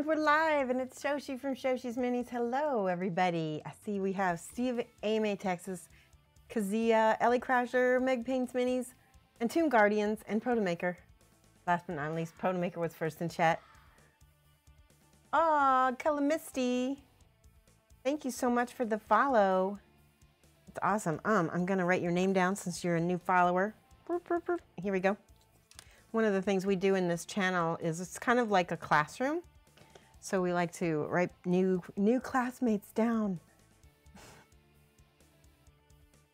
And we're live, and it's Shoshie from Shoshie's Minis. Hello, everybody. I see we have Steve, AMA, Texas, Kazia, Ellie Crasher, Meg Paints Minis, and Tomb Guardians, and Protomaker. Last but not least, Protomaker was first in chat. Aw, Calamisty. Thank you so much for the follow. It's awesome. I'm gonna write your name down since you're a new follower. Here we go. One of the things we do in this channel is it's kind of like a classroom. So we like to write new classmates down.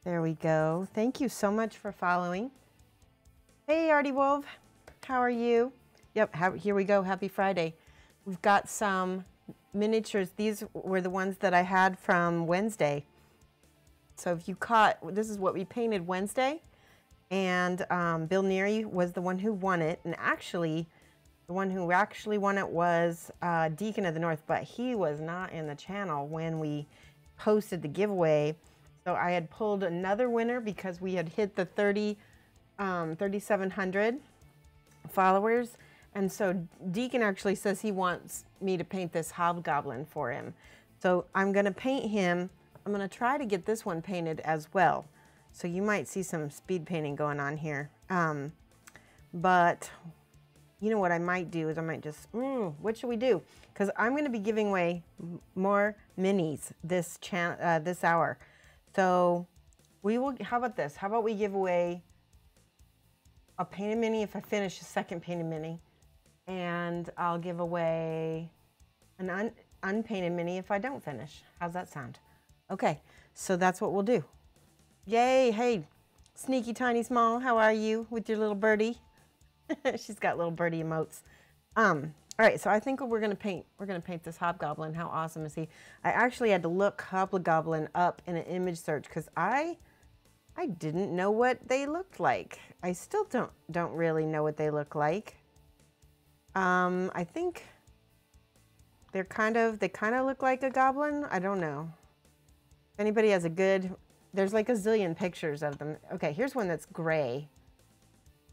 There we go. Thank you so much for following. Hey, Artie Wolf, how are you? Yep, here we go. Happy Friday. We've got some miniatures. These were the ones that I had from Wednesday. So if you caught, this is what we painted Wednesday. And Bill Neary was the one who won it. And actually, the one who actually won it was Deacon of the North, but he was not in the channel when we posted the giveaway. So I had pulled another winner because we had hit the 3,700 followers. And so Deacon actually says he wants me to paint this hobgoblin for him. So I'm going to paint him. I'm going to try to get this one painted as well. So you might see some speed painting going on here. But you know what I might do is I might just, what should we do? Because I'm going to be giving away more minis this hour. So we will, how about this? How about we give away a painted mini if I finish a second painted mini. And I'll give away an unpainted mini if I don't finish. How's that sound? Okay, so that's what we'll do. Yay, hey, Sneaky Tiny Small, how are you with your little birdie? She's got little birdie emotes. All right, so I think we're gonna paint this hobgoblin. How awesome is he? I actually had to look hobgoblin up in an image search because I didn't know what they looked like. I still don't really know what they look like. I think they kind of look like a goblin. I don't know. If anybody has a good, there's like a zillion pictures of them. Okay, here's one that's gray.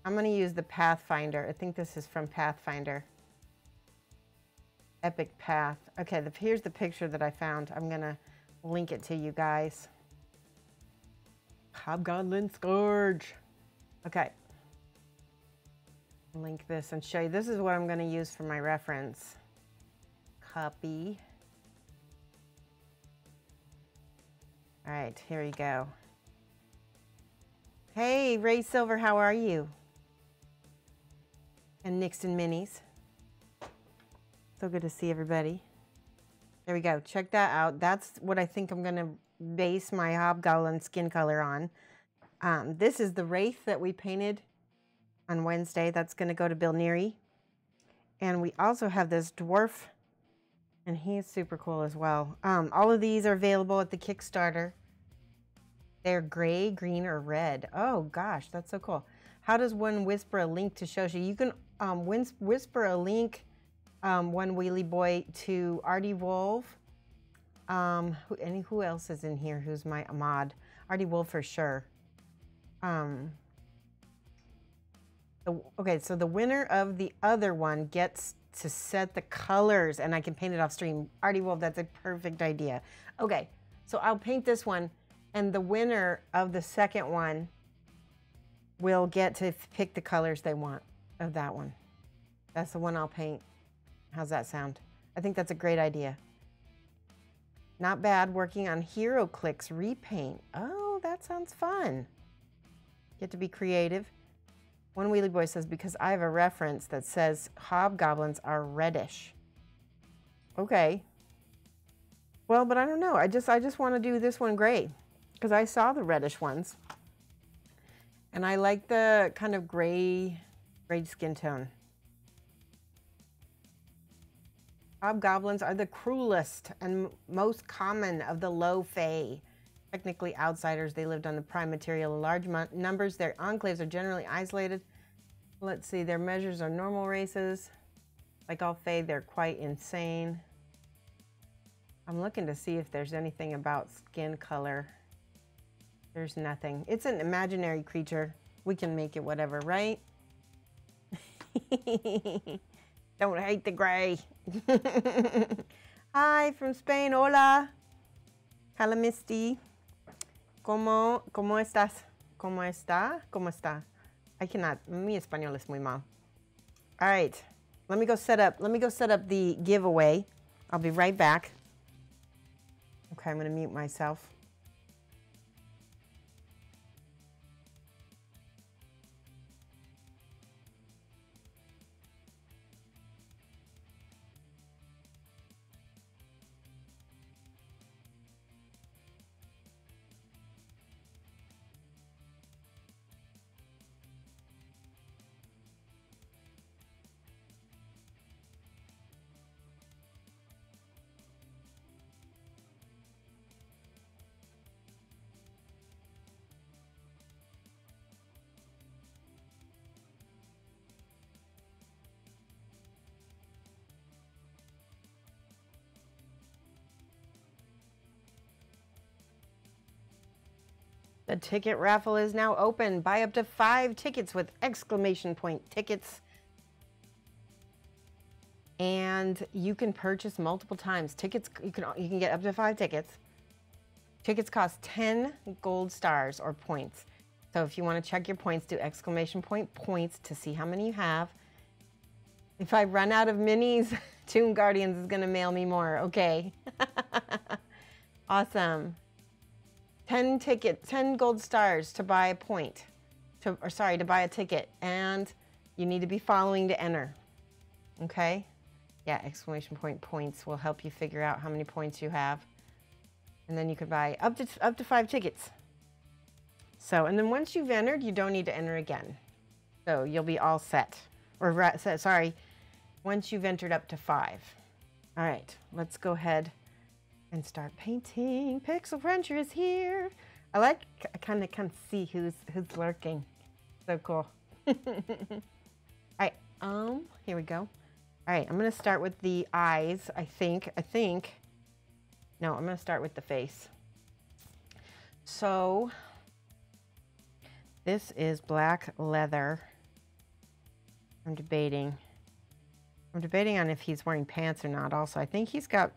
I'm going to use the Pathfinder. I think this is from Pathfinder. Epic Path. Okay, here's the picture that I found. I'm going to link it to you guys. Hobgoblin Scourge. Okay. Link this and show you. This is what I'm going to use for my reference. Copy. All right, here we go. Hey, Ray Silver, how are you? And Nixon Minis. So good to see everybody. There we go. Check that out. That's what I think I'm going to base my hobgoblin skin color on. This is the Wraith that we painted on Wednesday. That's going to go to Bill Neary. And we also have this dwarf, and he is super cool as well. All of these are available at the Kickstarter. They're gray, green, or red. Oh gosh, that's so cool. How does one whisper a link to Shoshie? You can whisper a link, one wheelie boy, to Artie Wolf. Who else is in here who's my mod? Artie Wolf for sure. Okay, so the winner of the other one gets to set the colors, and I can paint it off stream. Artie Wolf, that's a perfect idea. Okay, so I'll paint this one, and the winner of the second one will get to pick the colors they want of that one. That's the one I'll paint. How's that sound? I think that's a great idea. Not bad, working on HeroClix repaint. Oh, that sounds fun. Get to be creative. One wheelie boy says, because I have a reference that says hobgoblins are reddish. Okay. Well, but I don't know. I just want to do this one gray because I saw the reddish ones. And I like the kind of gray skin tone. Hobgoblins are the cruelest and most common of the low fae. Technically outsiders, they lived on the prime material in large numbers. Their enclaves are generally isolated. Let's see, their measures are normal races. Like all fae, they're quite insane. I'm looking to see if there's anything about skin color. There's nothing. It's an imaginary creature. We can make it whatever, right? Don't hate the gray. Hi from Spain. Hola. Hola, Misty. ¿Cómo estás? ¿Cómo está? ¿Cómo está? I cannot. Mi español es muy mal. All right. Let me go set up the giveaway. I'll be right back. Okay, I'm going to mute myself. The ticket raffle is now open. Buy up to 5 tickets with exclamation point tickets. And you can purchase multiple times. Tickets, you can get up to 5 tickets. Tickets cost 10 gold stars or points. So if you want to check your points, do exclamation point points to see how many you have. If I run out of minis, Toon Guardians is going to mail me more. Okay. Awesome. 10 gold stars to buy a point, to buy a ticket, and you need to be following to enter. Okay? Yeah, exclamation point points will help you figure out how many points you have. And then you could buy up to 5 tickets. So, and then once you've entered, you don't need to enter again. So you'll be all set. Once you've entered up to 5. All right, let's go ahead and start painting. Pixel Cruncher is here. I kind of see who's lurking. So cool. All right, here we go. All right, I'm gonna start with the eyes. I think. No, I'm gonna start with the face. So this is black leather. I'm debating on if he's wearing pants or not. Also, I think he's got.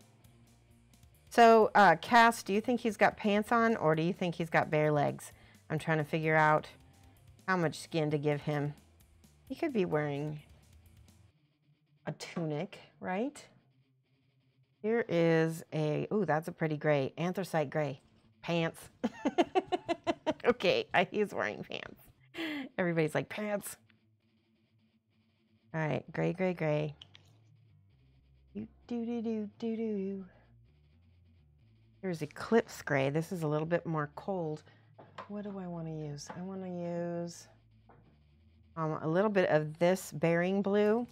So, Cass, do you think he's got pants on, or do you think he's got bare legs? I'm trying to figure out how much skin to give him. He could be wearing a tunic, right? Here is ooh, that's a pretty gray, anthracite gray. Pants. Okay, he's wearing pants. Everybody's like, pants. All right, gray, gray, gray. Do. Here's Eclipse Gray. This is a little bit more cold. What do I want to use? I want to use a little bit of this Bearing Blue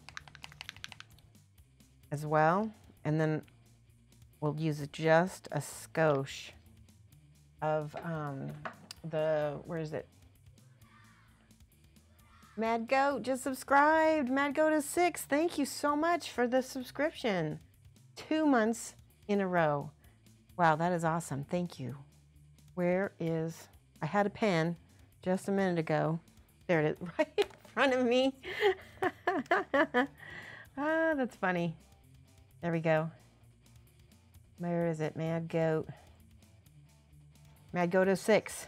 as well. And then we'll use just a skosh of where is it? Mad Goat just subscribed. Mad Goat is 6. Thank you so much for the subscription. 2 months in a row. Wow, that is awesome. Thank you. Where is... I had a pen just a minute ago. There it is, right in front of me. Ah, that's funny. There we go. Where is it? Mad Goat. Mad Goat is 6.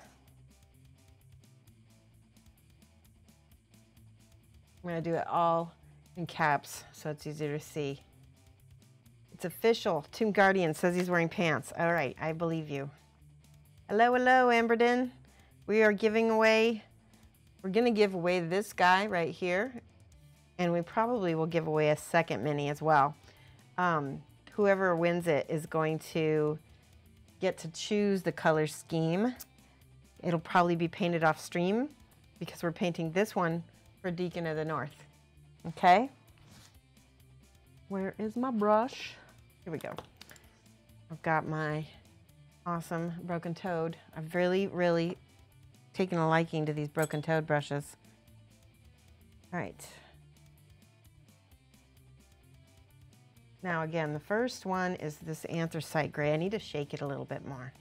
I'm going to do it all in caps so it's easier to see. It's official. Toon Guardian says he's wearing pants. All right, I believe you. Hello, Amberden. We are giving away, we're going to give away this guy right here. And we probably will give away a second mini as well. Whoever wins it is going to get to choose the color scheme. It'll probably be painted off stream because we're painting this one for Deacon of the North. Okay? Where is my brush? Here we go. I've got my awesome Broken Toad. I've really taken a liking to these Broken Toad brushes. All right. Now again, the first one is this anthracite gray. I need to shake it a little bit more.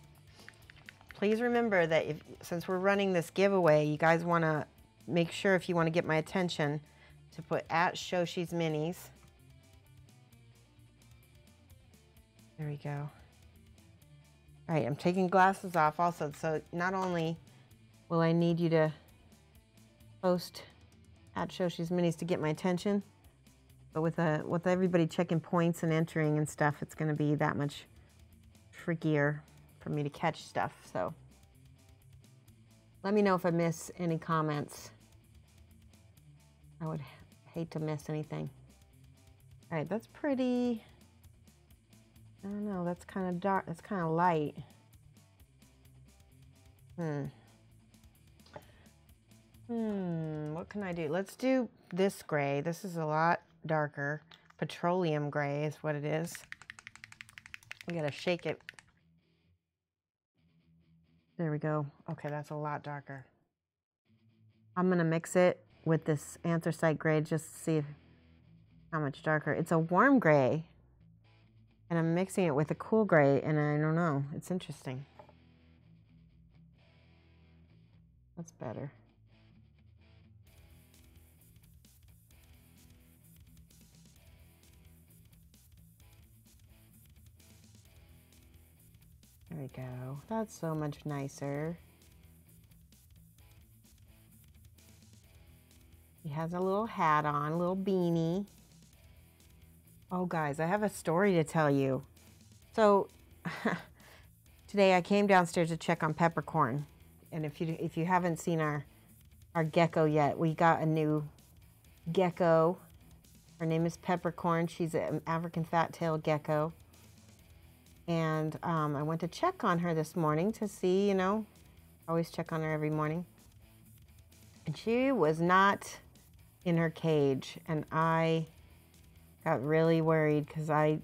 Please remember that since we're running this giveaway, you guys want to make sure, if you want to get my attention, to put @Shoshie's Minis There we go. All right, I'm taking glasses off also. So not only will I need you to post at Shoshie's Minis to get my attention, but with everybody checking points and entering and stuff, it's going to be that much trickier for me to catch stuff. So let me know if I miss any comments. I would hate to miss anything. All right, that's pretty. I don't know, that's kind of dark, that's kind of light. What can I do? Let's do this gray. This is a lot darker. Petroleum gray is what it is. We gotta shake it. There we go. Okay, that's a lot darker. I'm gonna mix it with this anthracite gray just to see how much darker. It's a warm gray, and I'm mixing it with a cool gray, and I don't know. It's interesting. That's better. There we go. That's so much nicer. He has a little hat on, a little beanie. Oh, guys, I have a story to tell you. So today I came downstairs to check on Peppercorn. And if you haven't seen our gecko yet, we got a new gecko. Her name is Peppercorn. She's an African fat-tailed gecko. And I went to check on her this morning to see, you know, I always check on her every morning. And she was not in her cage. And I got really worried because I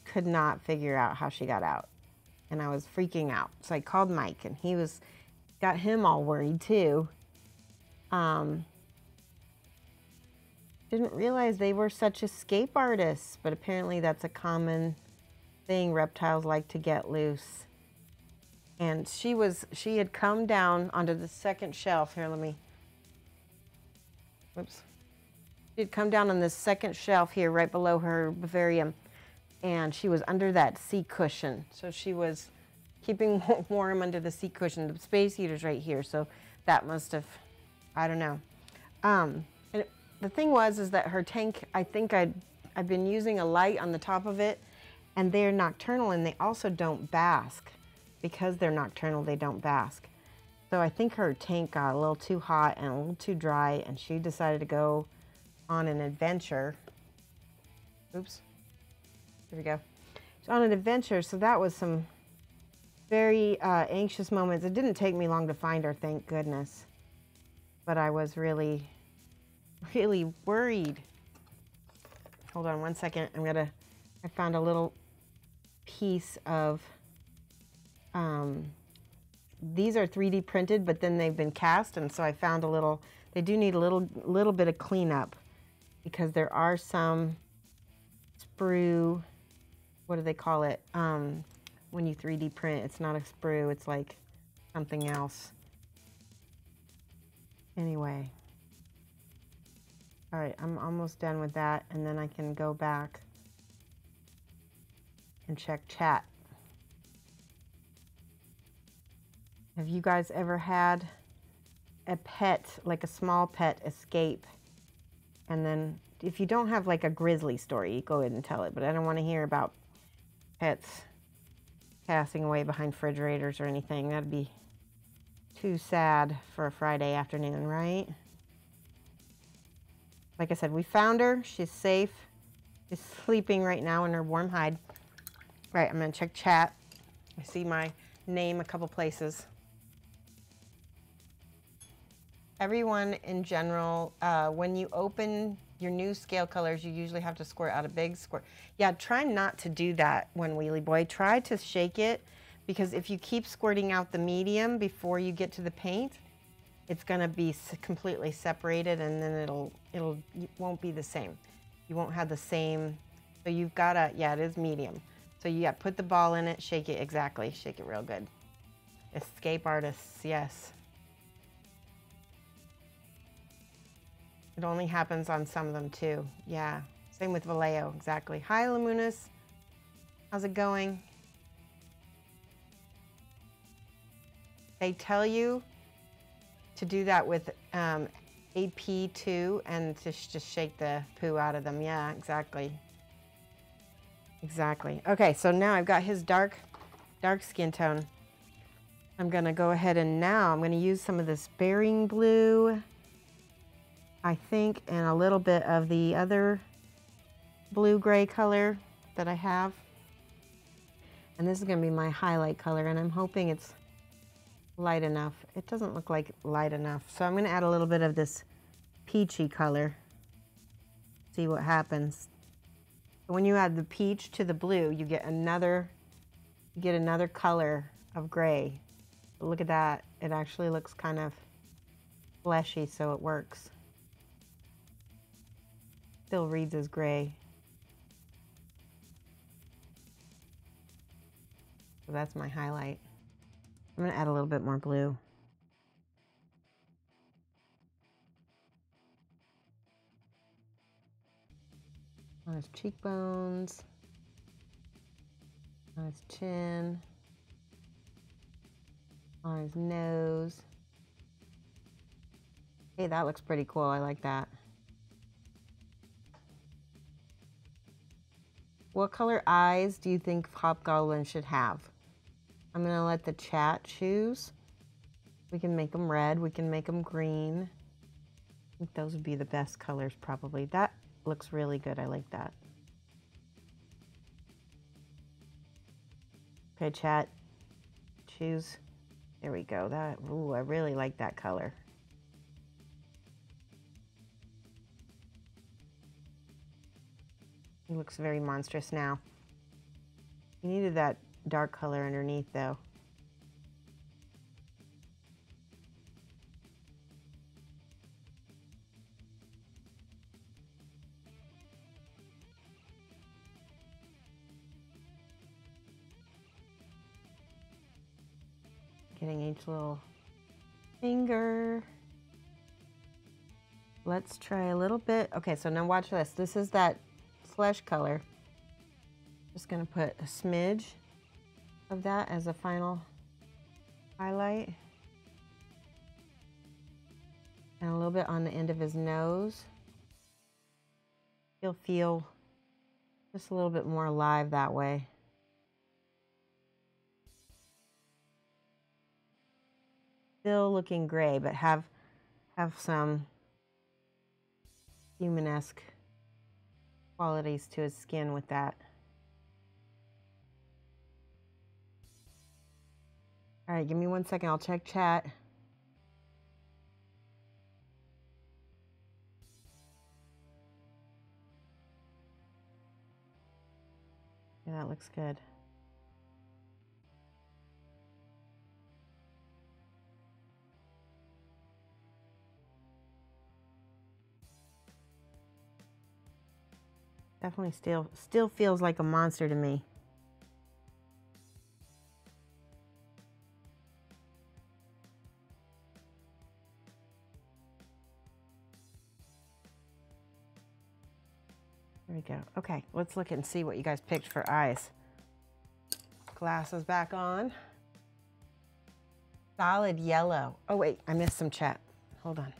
could not figure out how she got out. And I was freaking out. So I called Mike, and he got him all worried too. Didn't realize they were such escape artists, but apparently that's a common thing. Reptiles like to get loose. And she had come down onto the second shelf. Here, let me, whoops. She had come down on this second shelf here right below her vivarium, and she was under that seat cushion. So she was keeping warm under the seat cushion. The space heater's right here, so that must have, I don't know. And the thing is that her tank, I think I've been using a light on the top of it, and they're nocturnal, and they also don't bask. Because they're nocturnal, they don't bask. So I think her tank got a little too hot and a little too dry, and she decided to go on an adventure. Oops. Here we go. She's on an adventure, so that was some very anxious moments. It didn't take me long to find her, thank goodness. But I was really, really worried. Hold on one second. I found a little piece of, these are 3D printed, but then they've been cast, and so I found a little, they do need a little bit of cleanup because there are some sprue, what do they call it? When you 3D print, it's not a sprue, it's like something else. Anyway. All right, I'm almost done with that, and then I can go back and check chat. Have you guys ever had a pet, like a small pet, escape? And then if you don't have like a grizzly story, you go ahead and tell it, but I don't want to hear about pets passing away behind refrigerators or anything. That'd be too sad for a Friday afternoon, right? Like I said, we found her. She's safe. She's sleeping right now in her warm hide. Right, I'm going to check chat. I see my name a couple places. Everyone in general, when you open your new scale colors, you usually have to squirt out a big squirt. Yeah, try not to do that when Wheelie Boy. Try to shake it, because if you keep squirting out the medium before you get to the paint, it's going to be completely separated, and then it won't be the same. You won't have the same. So you've got to, yeah, it is medium. So you got to put the ball in it, shake it, exactly, shake it real good. Escape artists, yes. It only happens on some of them too. Yeah, same with Vallejo, exactly. Hi, Lamunas. How's it going? They tell you to do that with ap2 and to just shake the poo out of them. Yeah, exactly. Exactly. Okay, so now I've got his dark skin tone. I'm gonna go ahead and now I'm gonna use some of this berrying blue, I think, and a little bit of the other blue-gray color that I have. And this is gonna be my highlight color, and I'm hoping it's light enough. It doesn't look like light enough. So I'm gonna add a little bit of this peachy color, see what happens. When you add the peach to the blue, you get another color of gray. But look at that. It actually looks kind of fleshy, so it works. Still reads as gray. So that's my highlight. I'm gonna add a little bit more blue. On his cheekbones, on his chin, on his nose. Hey, that looks pretty cool. I like that. What color eyes do you think Hobgoblin should have? I'm gonna let the chat choose. We can make them red, we can make them green. I think those would be the best colors probably. That looks really good, I like that. Okay, chat, choose. There we go. That, ooh, I really like that color. He looks very monstrous now. He needed that dark color underneath though. Getting each little finger. Let's try a little bit. Okay, so now watch this. This is that flesh color. Just gonna put a smidge of that as a final highlight. And a little bit on the end of his nose. He'll feel just a little bit more alive that way. Still looking gray, but have some human-esque qualities to his skin with that. All right, give me 1 second. I'll check chat. Yeah, that looks good. Definitely still feels like a monster to me. There we go. Okay, let's look and see what you guys picked for eyes. Glasses back on. Solid yellow. Oh wait, I missed some chat. Hold on.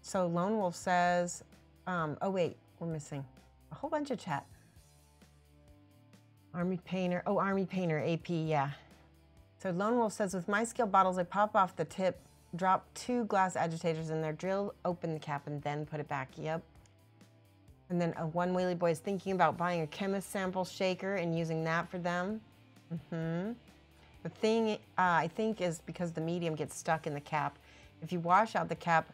So Lone Wolf says, oh wait, we're missing a whole bunch of chat. Army Painter, oh, Army Painter, AP, yeah. So Lone Wolf says, with my skill bottles, I pop off the tip, drop 2 glass agitators in there, drill open the cap, and then put it back. Yep. And then one wheelie boy is thinking about buying a chemist sample shaker and using that for them. The thing, I think, is because the medium gets stuck in the cap. If you wash out the cap,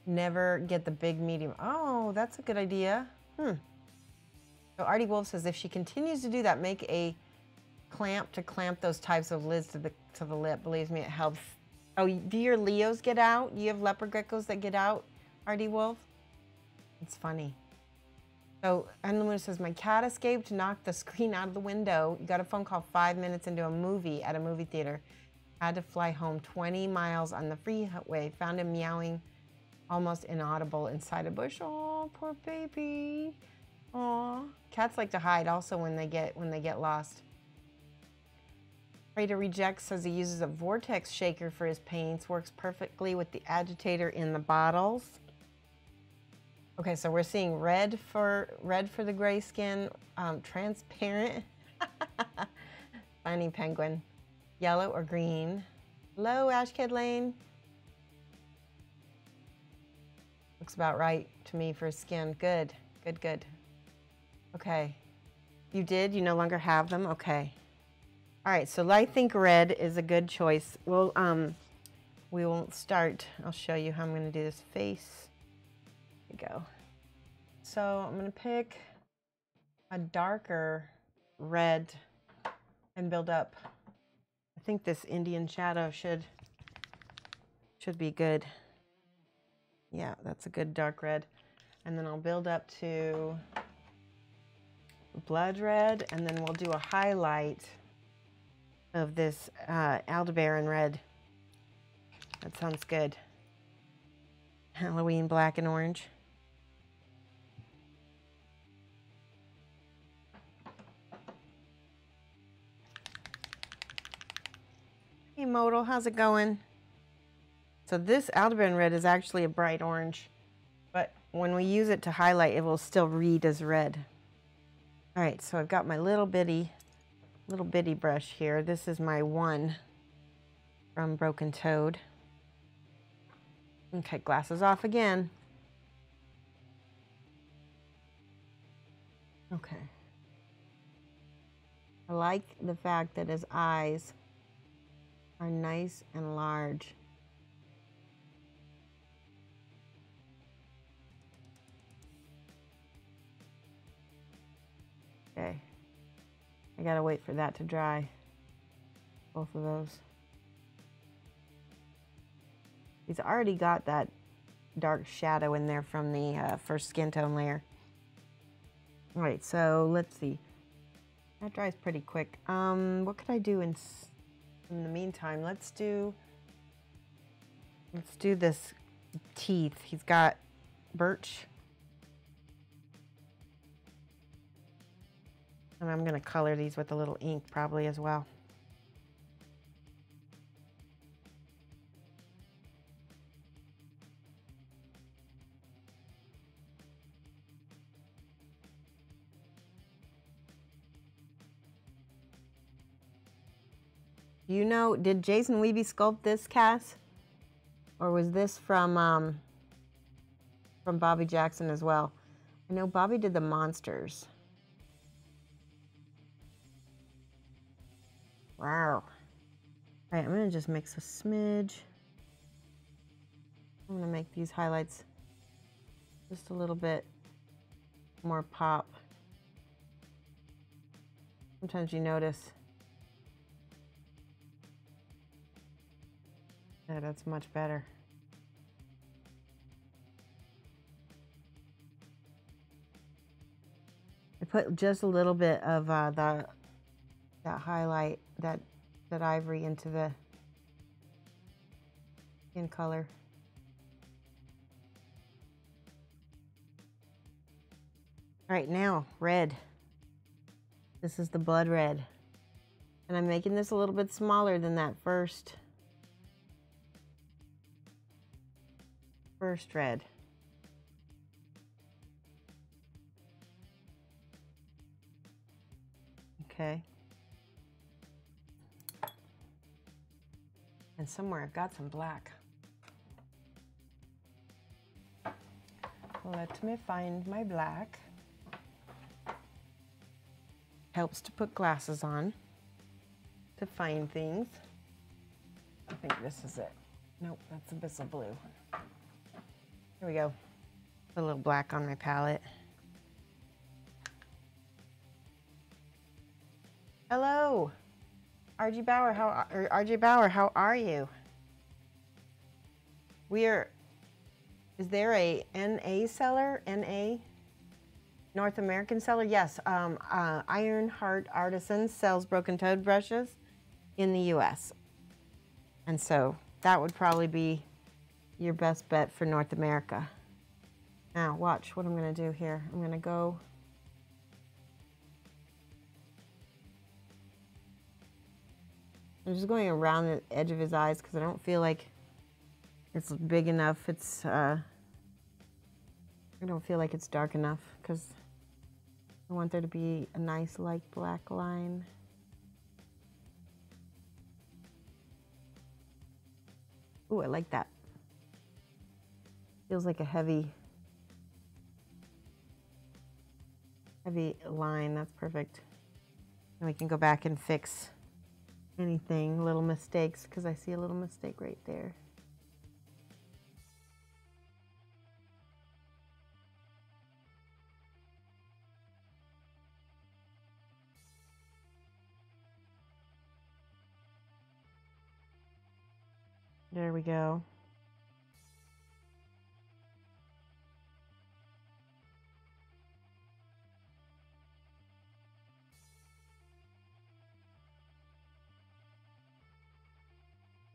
never get the big medium. Oh, that's a good idea. So Artie Wolf says, if she continues to do that, make a clamp to clamp those types of lids to the lip. Believes me, it helps. Oh, do your Leos get out? Do you have leopard geckos that get out, Artie Wolf? It's funny. So Unlimited says, my cat escaped, knocked the screen out of the window. You got a phone call 5 minutes into a movie at a movie theater. Had to fly home 20 miles on the freeway. Found him meowing almost inaudible inside a bush. Oh, poor baby. Aw. Cats like to hide also when they get lost. Ready to Reject says he uses a vortex shaker for his paints. Works perfectly with the agitator in the bottles. Okay, so we're seeing red for the gray skin, transparent, funny penguin, yellow or green. Hello, Ashkid Lane. Looks about right to me for his skin. Good, good, good. Okay, you did? You no longer have them? Okay. All right, so I think red is a good choice. We'll, we will start. I'll show you how I'm gonna do this face. Here we go. So I'm gonna pick a darker red and build up. I think this Indian shadow should be good. Yeah, that's a good dark red. And then I'll build up to blood red, and then we'll do a highlight of this Aldebaran red. That sounds good. Halloween black and orange. Hey Modal, how's it going? So this Aldebaran red is actually a bright orange, but when we use it to highlight, it will still read as red. All right, so I've got my little bitty brush here. This is my one from Broken Toad. Okay, glasses off again. Okay. I like the fact that his eyes are nice and large. Okay. I gotta wait for that to dry. Both of those. He's already got that dark shadow in there from the first skin tone layer. All right, so let's see. That dries pretty quick. What could I do in the meantime? Let's do this teeth. He's got birch. And I'm gonna color these with a little ink probably as well. You know, did Jason Weeby sculpt this, Cass? Or was this from Bobby Jackson as well? I know Bobby did the monsters. Wow. All right, I'm gonna just mix a smidge. I'm gonna make these highlights just a little bit more pop. Sometimes you notice. Yeah, that's much better. I put just a little bit of that highlight, that ivory into the skin color. All right, now red. This is the blood red. And I'm making this a little bit smaller than that first red. Okay. And somewhere I've got some black. Let me find my black. Helps to put glasses on to find things. I think this is it. Nope, that's Abyssal Blue. Here we go. Put a little black on my palette. Hello, RJ Bauer. RJ Bauer, how are you? Is there a NA seller? NA? North American seller? Yes. Ironheart Artisans sells Broken Toad brushes in the US. And so that would probably be your best bet for North America. Now watch what I'm gonna do here. I'm gonna go I'm just going around the edge of his eyes because I don't feel like it's big enough. I don't feel like it's dark enough because I want there to be a nice light black line. Ooh, I like that. Feels like a heavy line. That's perfect. And we can go back and fix anything, little mistakes, because I see a little mistake right there. There we go.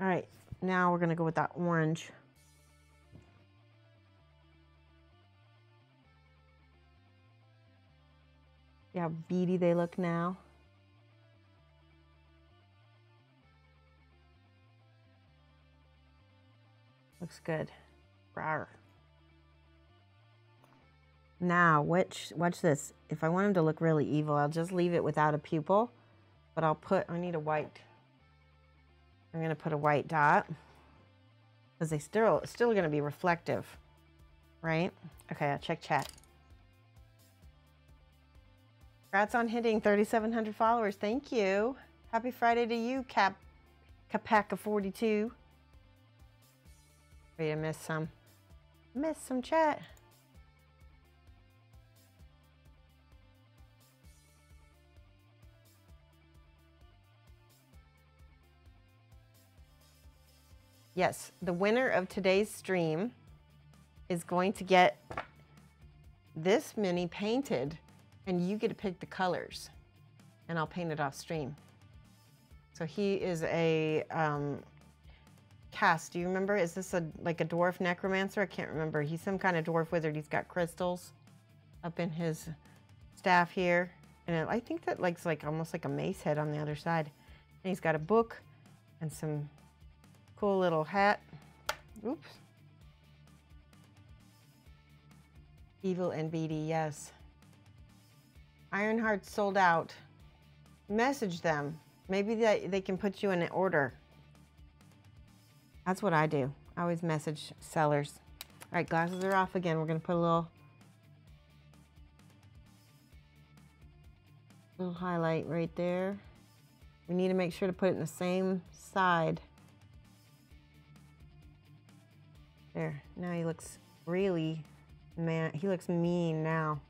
All right, now we're gonna go with that orange. See how beady they look now? Looks good. Rawr. Now, watch this. If I want him to look really evil, I'll just leave it without a pupil, but I need a white. I'm gonna put a white dot because they still gonna be reflective, right? Okay, I'll check chat. Congrats on hitting 3,700 followers. Thank you. Happy Friday to you, Kapaka42. Wait, I missed some chat. Yes, the winner of today's stream is going to get this mini painted, and you get to pick the colors, and I'll paint it off stream. So he is a cast. Do you remember? Is this like a dwarf necromancer? I can't remember. He's some kind of dwarf wizard. He's got crystals up in his staff here, and I think that looks like almost like a mace head on the other side. And he's got a book and some cool little hat. Oops. Evil and beady, yes. Ironheart sold out. Message them. Maybe they can put you in an order. That's what I do. I always message sellers. All right, glasses are off again. We're gonna put a little highlight right there. We need to make sure to put it in the same side. There, now he looks really, he looks mean now.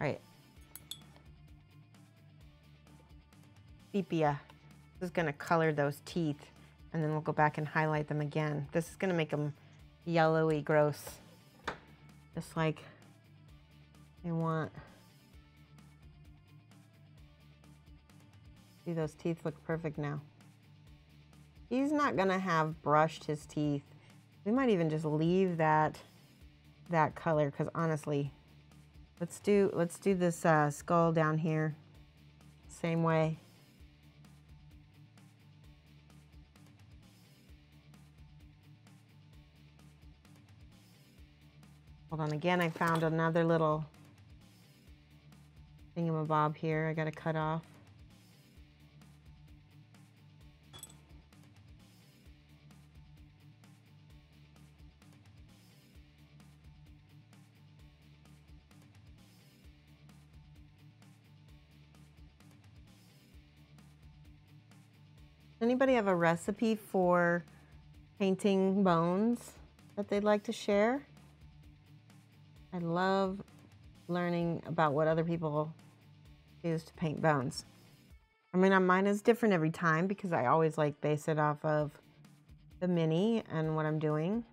All right. Sepia. This is gonna color those teeth, and then we'll go back and highlight them again. This is gonna make them yellowy gross, just like you want. See, those teeth look perfect now. He's not gonna have brushed his teeth. We might even just leave that color, because honestly, let's do this skull down here, same way. Hold on, again, I found another little thingamabob here I gotta cut off. Anybody have a recipe for painting bones that they'd like to share? I love learning about what other people use to paint bones. I mean, mine is different every time because I always like base it off of the mini and what I'm doing.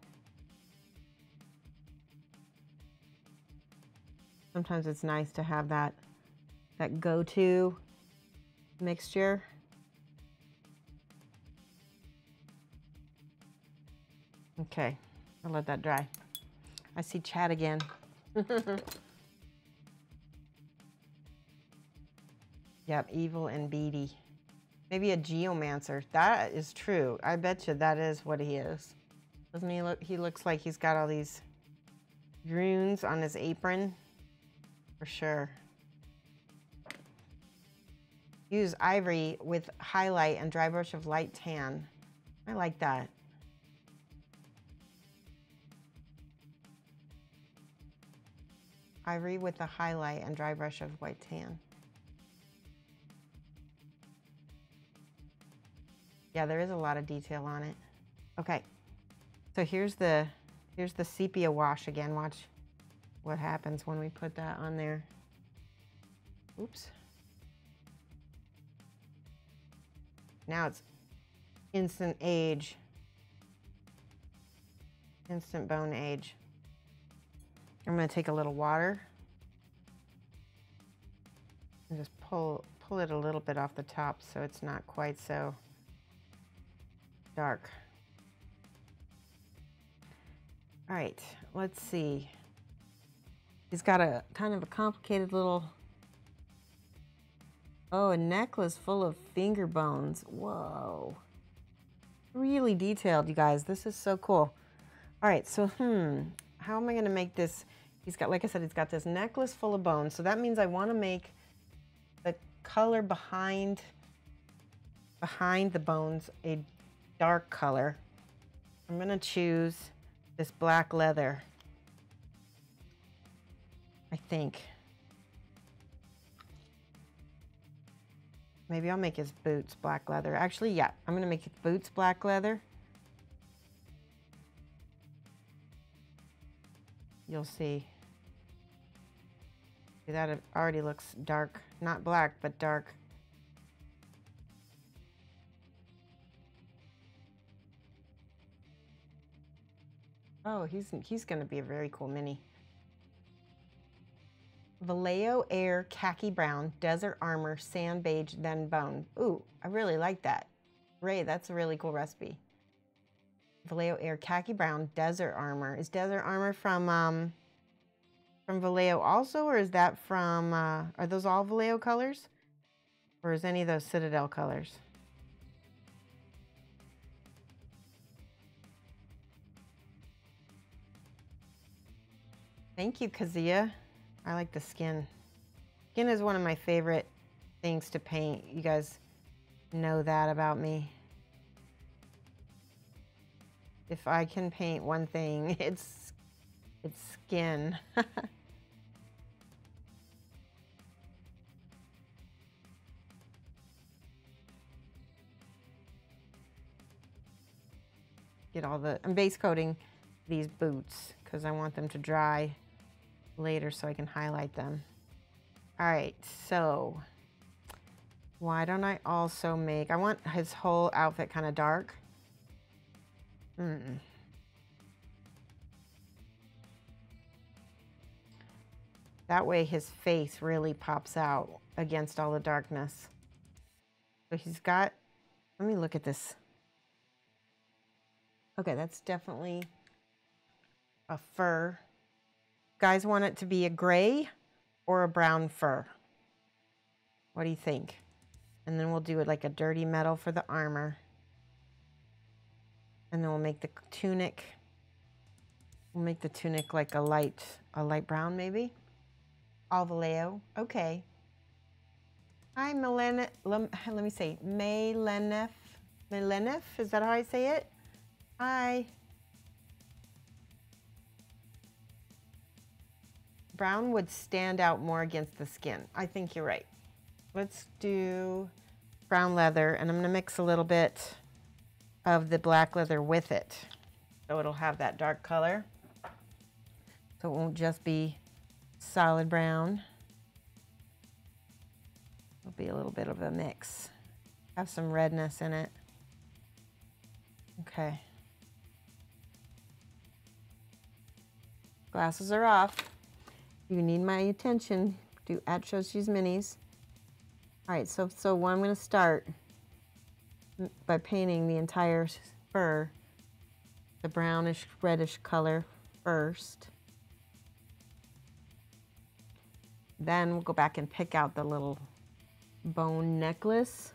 Sometimes it's nice to have that go-to mixture. Okay, I'll let that dry. I see Chad again. Yep, evil and beady. Maybe a geomancer. That is true. I bet you that is what he is. Doesn't he look? He looks like he's got all these runes on his apron. For sure. Use ivory with highlight and dry brush of light tan. I like that. Ivory with the highlight and dry brush of white tan. Yeah, there is a lot of detail on it. Okay, so here's the sepia wash again. Watch what happens when we put that on there. Oops. Now it's instant age. Instant bone age. I'm going to take a little water and just pull it a little bit off the top so it's not quite so dark. All right, let's see. He's got a kind of a complicated little, oh, a necklace full of finger bones. Whoa. Really detailed, you guys. This is so cool. All right, so how am I gonna make this? He's got, like I said, he's got this necklace full of bones. So that means I wanna make the color behind the bones a dark color. I'm gonna choose this black leather, I think. Maybe I'll make his boots black leather. Actually, yeah, I'm gonna make his boots black leather. You'll see. See that it already looks dark, not black, but dark. Oh, he's gonna be a very cool mini. Vallejo Air Khaki Brown, Desert Armor, Sand Beige, then Bone. Ooh, I really like that. Ray, that's a really cool recipe. Vallejo Air Khaki Brown, Desert Armor. Is Desert Armor from Vallejo also, or is that from, are those all Vallejo colors? Or is any of those Citadel colors? Thank you, Kazia. I like the skin. Skin is one of my favorite things to paint. You guys know that about me. If I can paint one thing, it's skin. Get all the, I'm base coating these boots because I want them to dry later so I can highlight them. All right, so why don't I also make, I want his whole outfit kind of dark. That way his face really pops out against all the darkness. So he's got, let me look at this. Okay, that's definitely a fur. Guys want it to be a gray or a brown fur? What do you think? And then we'll do it like a dirty metal for the armor. And then we'll make the tunic. We'll make the tunic like a light brown maybe. All Vallejo. Okay. Hi, let me say Melenef. Melenef, is that how I say it? Hi. Brown would stand out more against the skin. I think you're right. Let's do brown leather, and I'm gonna mix a little bit of the black leather with it. So it'll have that dark color. So it won't just be solid brown. It'll be a little bit of a mix. Have some redness in it. Okay. Glasses are off. You need my attention. Do at Shoshie's Minis. All right, so I'm going to start by painting the entire fur, the brownish reddish color first. Then we'll go back and pick out the little bone necklace.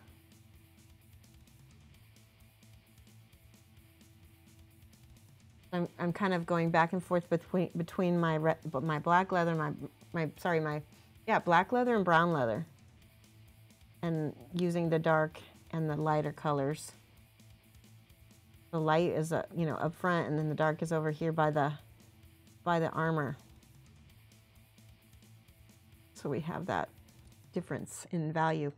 I'm kind of going back and forth between my black leather, black leather and brown leather, and using the dark and the lighter colors. The light is up front, and then the dark is over here by the armor. So we have that difference in value.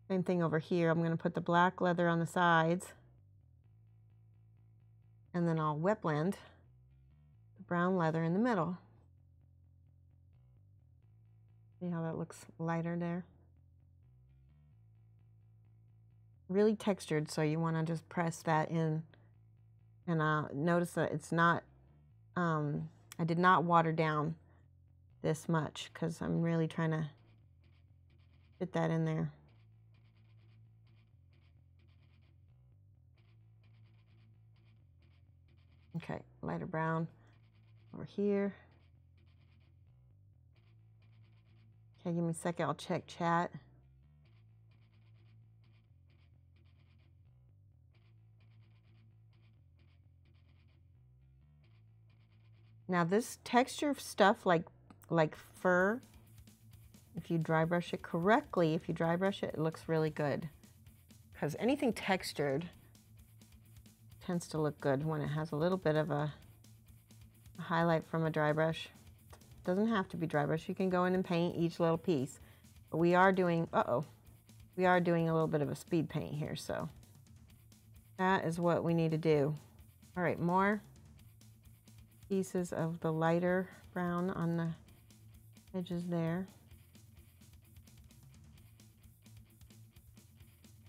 Same thing over here. I'm going to put the black leather on the sides, and then I'll wet blend the brown leather in the middle. See how that looks lighter there? Really textured, so you want to just press that in. And notice that it's not, I did not water down this much because I'm really trying to fit that in there. Okay, lighter brown over here. Okay, give me a second, I'll check chat. Now this texture stuff like fur, if you dry brush it correctly, it looks really good. Because anything textured tends to look good when it has a little bit of a highlight from a dry brush. Doesn't have to be dry brush. You can go in and paint each little piece. But we are doing, we are doing a little bit of a speed paint here, so that is what we need to do. All right, more pieces of the lighter brown on the edges there.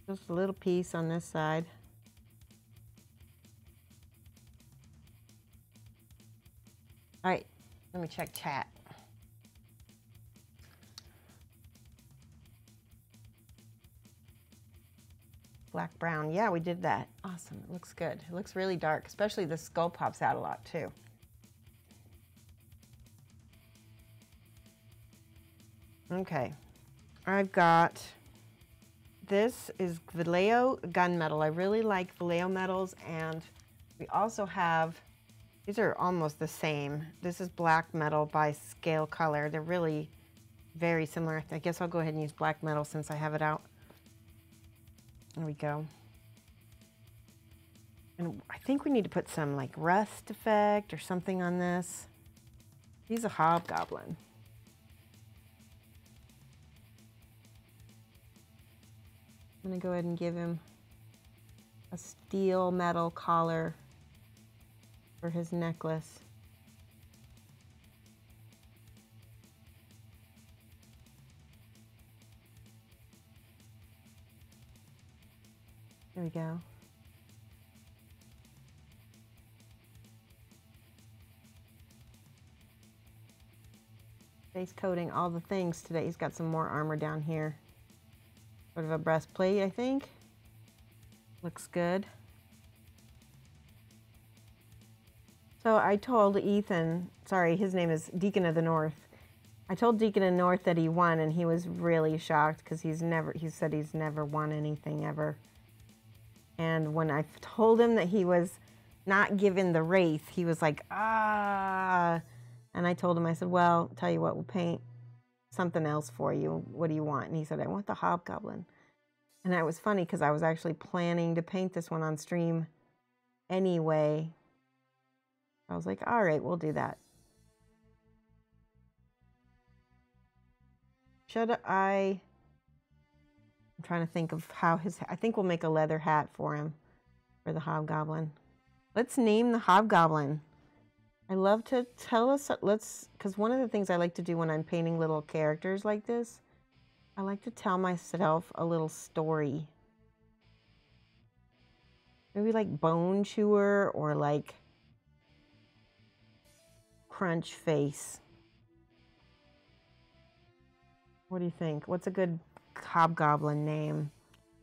Just a little piece on this side. All right, let me check chat. Black, brown, yeah, we did that. Awesome, it looks good. It looks really dark, especially the skull pops out a lot too. Okay, I've got, this is Vallejo gunmetal. I really like Vallejo metals, and we also have, these are almost the same. This is black metal by Scale Color. They're really very similar. I guess I'll go ahead and use black metal since I have it out. There we go. And I think we need to put some like rust effect or something on this. He's a hobgoblin. I'm gonna go ahead and give him a steel metal collar for his necklace. There we go. Base coating all the things today. He's got some more armor down here. Sort of a breastplate, I think. Looks good. So I told Ethan, sorry, his name is Deacon of the North. I told Deacon of the North that he won, and he was really shocked because he said he's never won anything ever. And when I told him that he was not given the wraith, he was like, ah. And I told him, I said, well, tell you what, we'll paint something else for you. What do you want? And he said, I want the hobgoblin. And it was funny because I was actually planning to paint this one on stream anyway. I was like, all right, we'll do that. I'm trying to think of how I think we'll make a leather hat for him, for the hobgoblin. Let's name the hobgoblin. I love to because one of the things I like to do when I'm painting little characters like this, I like to tell myself a little story. Maybe like Bone Chewer or like Crunch Face. What do you think? What's a good hobgoblin name?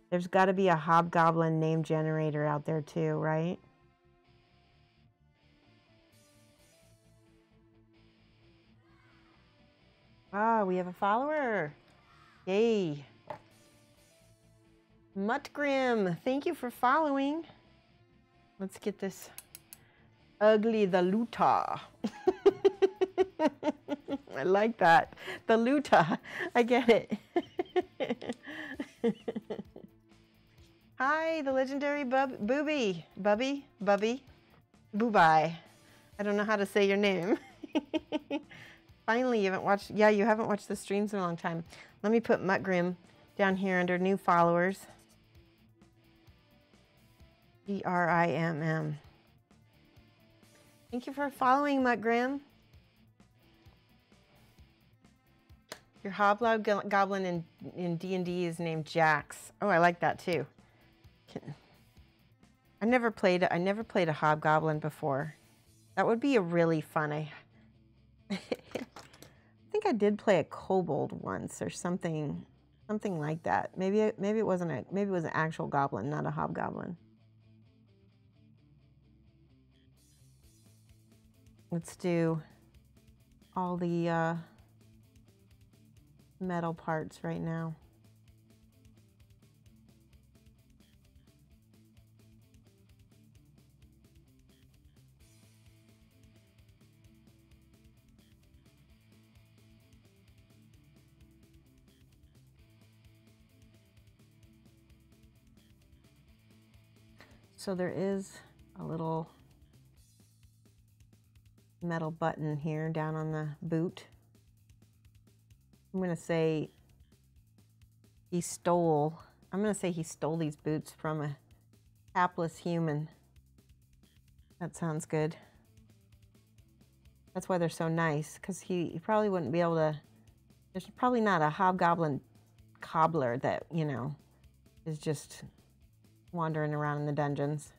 There's got to be a hobgoblin name generator out there too, right? Ah, we have a follower. Yay. Muttgrim, thank you for following. Let's get this Ugly the Luta. I like that. The Luta. I get it. Hi, the legendary Booby. Bubby? Booby. I don't know how to say your name. Finally, you haven't watched, yeah, you haven't watched the streams in a long time. Let me put Muttgrim down here under new followers. Grimm. Thank you for following, Muttgrim. Your hobgoblin in D&D is named Jax. Oh, I like that too. I never played a hobgoblin before. That would be a really fun. I think I did play a kobold once or something like that. Maybe it was an actual goblin, not a hobgoblin. Let's do all the metal parts right now. So there is a little metal button here down on the boot. I'm gonna say he stole these boots from a hapless human. That sounds good. That's why they're so nice, because he probably wouldn't be able to, there's probably not a hobgoblin cobbler that, you know, is just wandering around in the dungeons.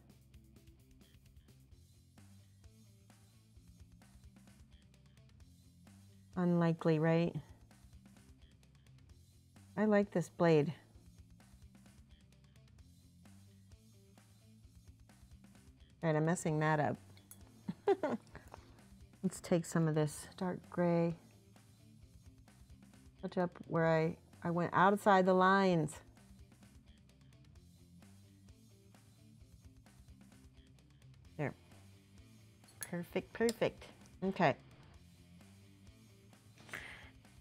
Unlikely, right? I like this blade. All right, I'm messing that up. Let's take some of this dark gray. Touch up where I went outside the lines. There. Perfect, perfect. Okay.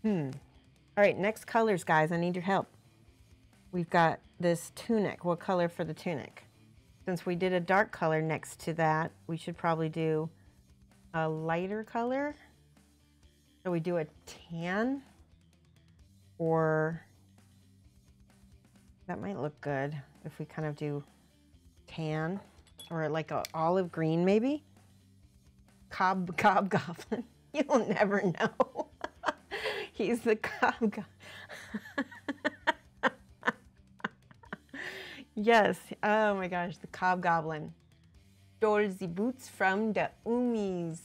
All right, next colors, guys. I need your help. We've got this tunic. What color for the tunic? Since we did a dark color next to that, we should probably do a lighter color. So we do a tan, or that might look good if we kind of do tan, or like a olive green maybe. Hobgoblin. You'll never know. He's the hobgoblin. Yes. Oh my gosh, the hobgoblin. Stole the boots from the Umis.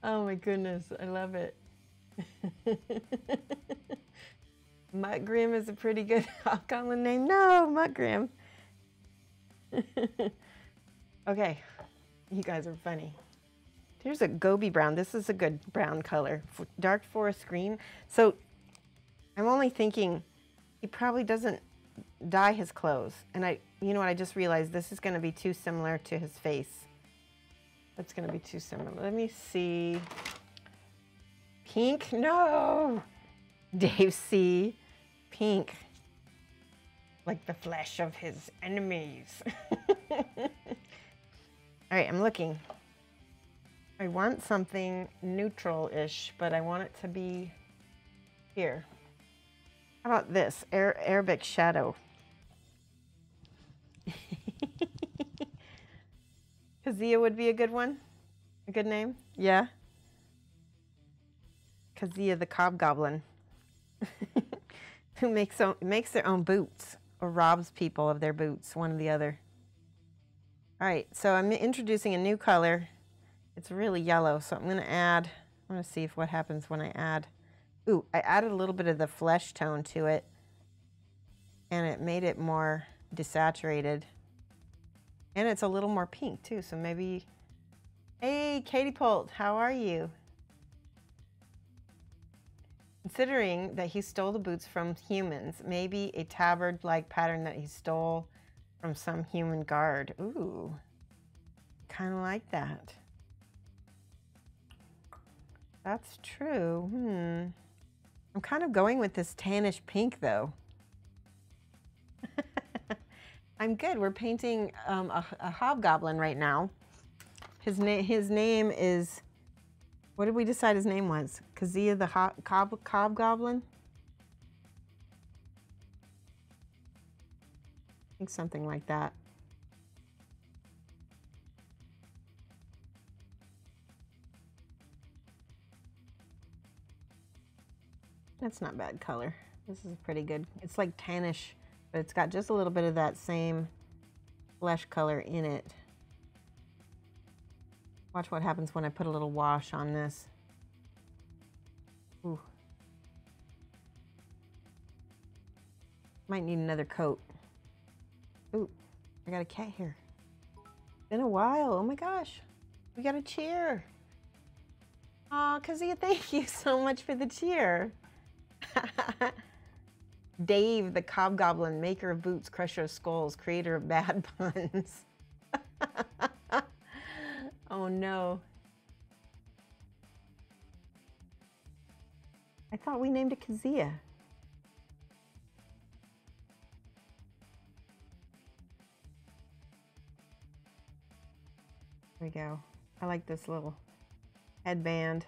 Oh my goodness, I love it. Muttgrim is a pretty good hobgoblin name. No, Muttgrim. Okay, you guys are funny. Here's a Gobi brown. This is a good brown color. Dark forest green. So I'm only thinking he probably doesn't dye his clothes. And you know what, I just realized this is going to be too similar to his face. That's going to be too similar. Let me see. Pink? No! Dave C. Pink. Like the flesh of his enemies. All right, I'm looking. I want something neutral-ish, but I want it to be here. How about this? Arabic shadow. Kazia would be a good one? A good name? Yeah? Kazia the hobgoblin. Who makes their own boots, or robs people of their boots, one or the other. All right, so I'm introducing a new color. It's really yellow, so I'm going to add I'm gonna see if what happens when I add. Ooh, I added a little bit of the flesh tone to it, and it made it more desaturated. And it's a little more pink too, so maybe. Hey, Katie Polt, how are you? Considering that he stole the boots from humans, maybe a tabard-like pattern that he stole from some human guard. Ooh, kind of like that. That's true. I'm kind of going with this tannish pink though. I'm good. We're painting a hobgoblin right now. His name is, what did we decide his name was? Kazia the Hobgoblin? I think something like that. That's not bad color. This is pretty good. It's like tannish, but it's got just a little bit of that same flesh color in it. Watch what happens when I put a little wash on this. Ooh. Might need another coat. Ooh, I got a cat here. Been a while. Oh my gosh. We got a cheer. Aw, Kazia, thank you so much for the cheer. Dave, the Hobgoblin, maker of boots, crusher of skulls, creator of bad puns. Oh no. I thought we named it Kazia. There we go. I like this little headband.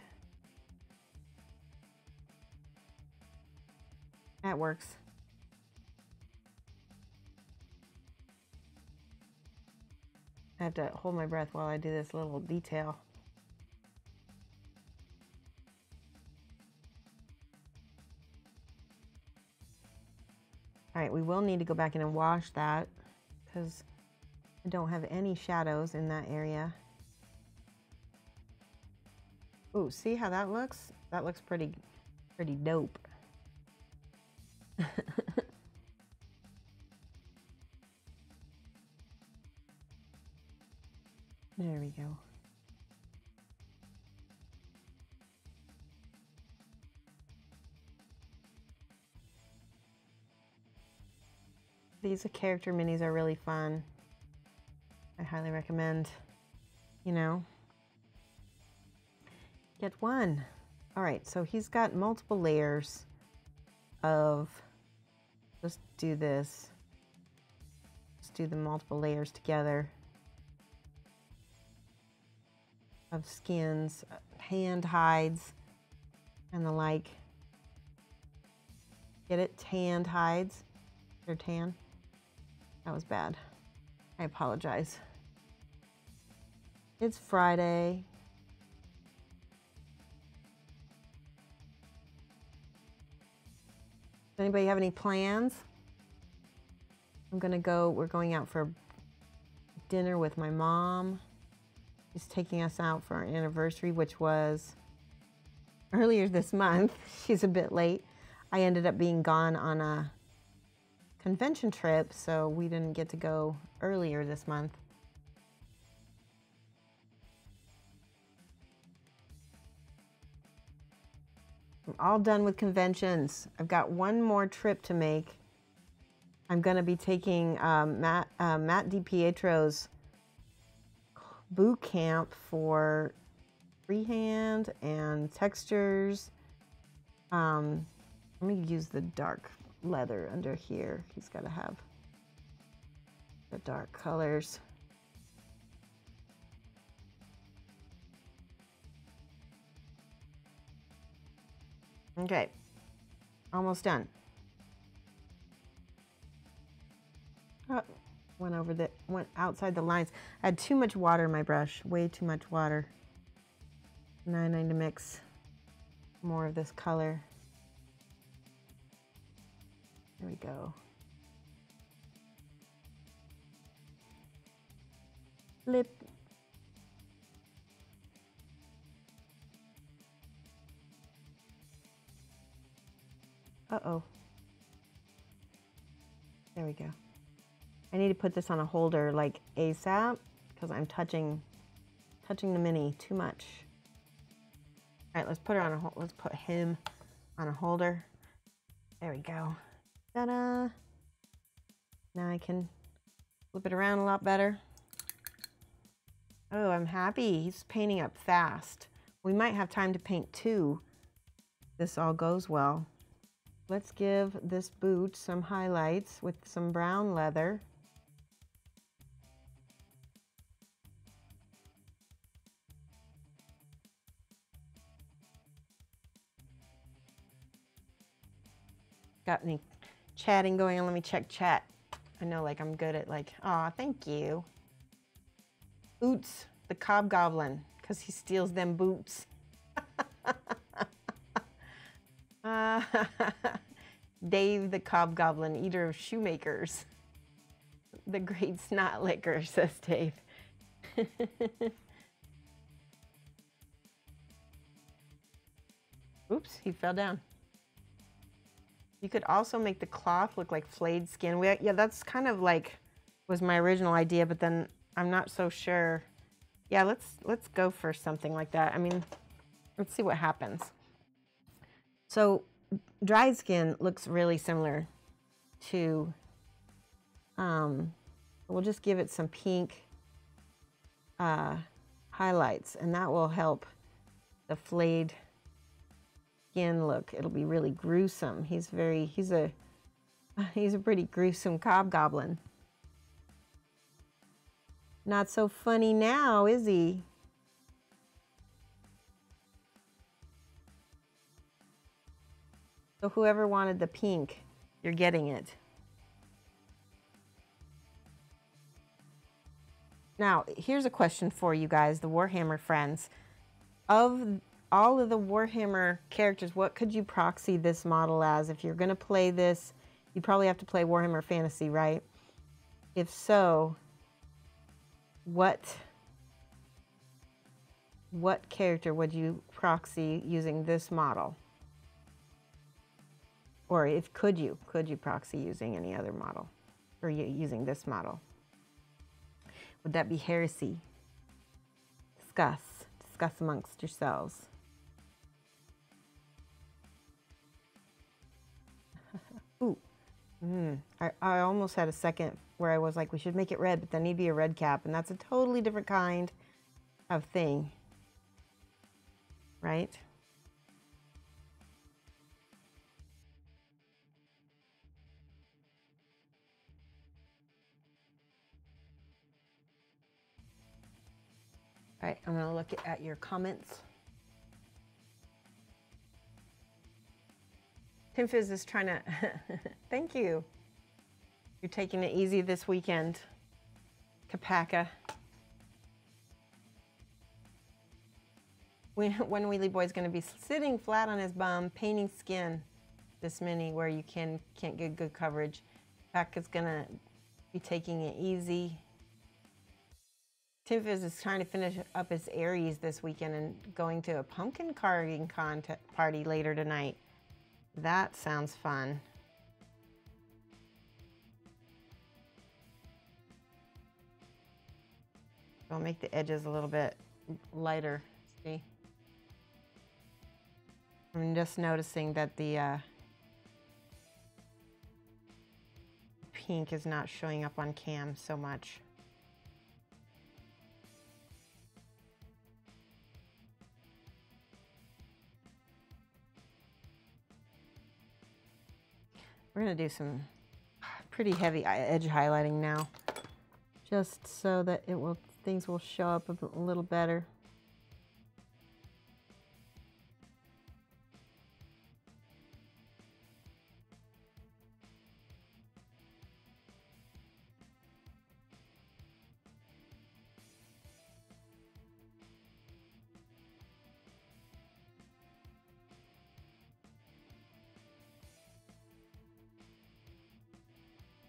That works. I have to hold my breath while I do this little detail. All right, we will need to go back in and wash that because I don't have any shadows in that area. Ooh, see how that looks? That looks pretty dope. There we go. These character minis are really fun. I highly recommend, you know, get one. All right, so he's got multiple layers of, let's do this. Let's do the multiple layers together of skins, hand hides, and the like. Get it? Tanned hides. They're tan. That was bad. I apologize. It's Friday. Does anybody have any plans? We're going out for dinner with my mom. She's taking us out for our anniversary, which was earlier this month. She's a bit late. I ended up being gone on a convention trip, so we didn't get to go earlier this month. I'm all done with conventions. I've got one more trip to make. I'm going to be taking Matt DiPietro's boot camp for freehand and textures. Let me use the dark leather under here. He's got to have the dark colors. Okay, almost done. Oh, went outside the lines. I had too much water in my brush, way too much water. Now I need to mix more of this color. There we go. Flip. Uh-oh. There we go. I need to put this on a holder like ASAP because I'm touching the mini too much. All right, let's put her on a let's put him on a holder. There we go. Ta-da! Now I can flip it around a lot better. Oh, I'm happy. He's painting up fast. We might have time to paint 2. This all goes well. Let's give this boot some highlights with some brown leather. Got any chatting going on? Let me check chat. I know, like, I'm good at, like, aw, thank you. Boots, the Cobgoblin, because he steals them boots. Dave the Cobgoblin, eater of shoemakers. The great snot licker, says Dave. Oops, he fell down. You could also make the cloth look like flayed skin. Yeah, that's kind of like was my original idea, but then I'm not so sure. Yeah, let's go for something like that. I mean, let's see what happens. So dried skin looks really similar to, we'll just give it some pink highlights, and that will help the flayed skin look. It'll be really gruesome. He's a pretty gruesome Cobgoblin. Not so funny now, is he? So whoever wanted the pink, you're getting it. Now, here's a question for you guys, the Warhammer friends. Of all of the Warhammer characters, what could you proxy this model as? If you're going to play this, you probably have to play Warhammer Fantasy, right? If so, what character would you proxy using this model? Or could you proxy using any other model, or using this model? Would that be heresy? Discuss amongst yourselves. Ooh, I almost had a second where I was like, we should make it red, but then need to be a red cap, and that's a totally different kind of thing, right? All right, I'm gonna look at your comments. Tim Fizz is trying to, thank you. You're taking it easy this weekend, Kapaka. When Wheelie Boy's gonna be sitting flat on his bum, painting skin, this mini where you can't get good coverage. Kapaka's gonna be taking it easy. Tim Fizz is trying to finish up his Aries this weekend and going to a pumpkin carving party later tonight. That sounds fun. I'll make the edges a little bit lighter, see? I'm just noticing that the pink is not showing up on cam so much. We're gonna do some pretty heavy edge highlighting now, just so that things will show up a little better.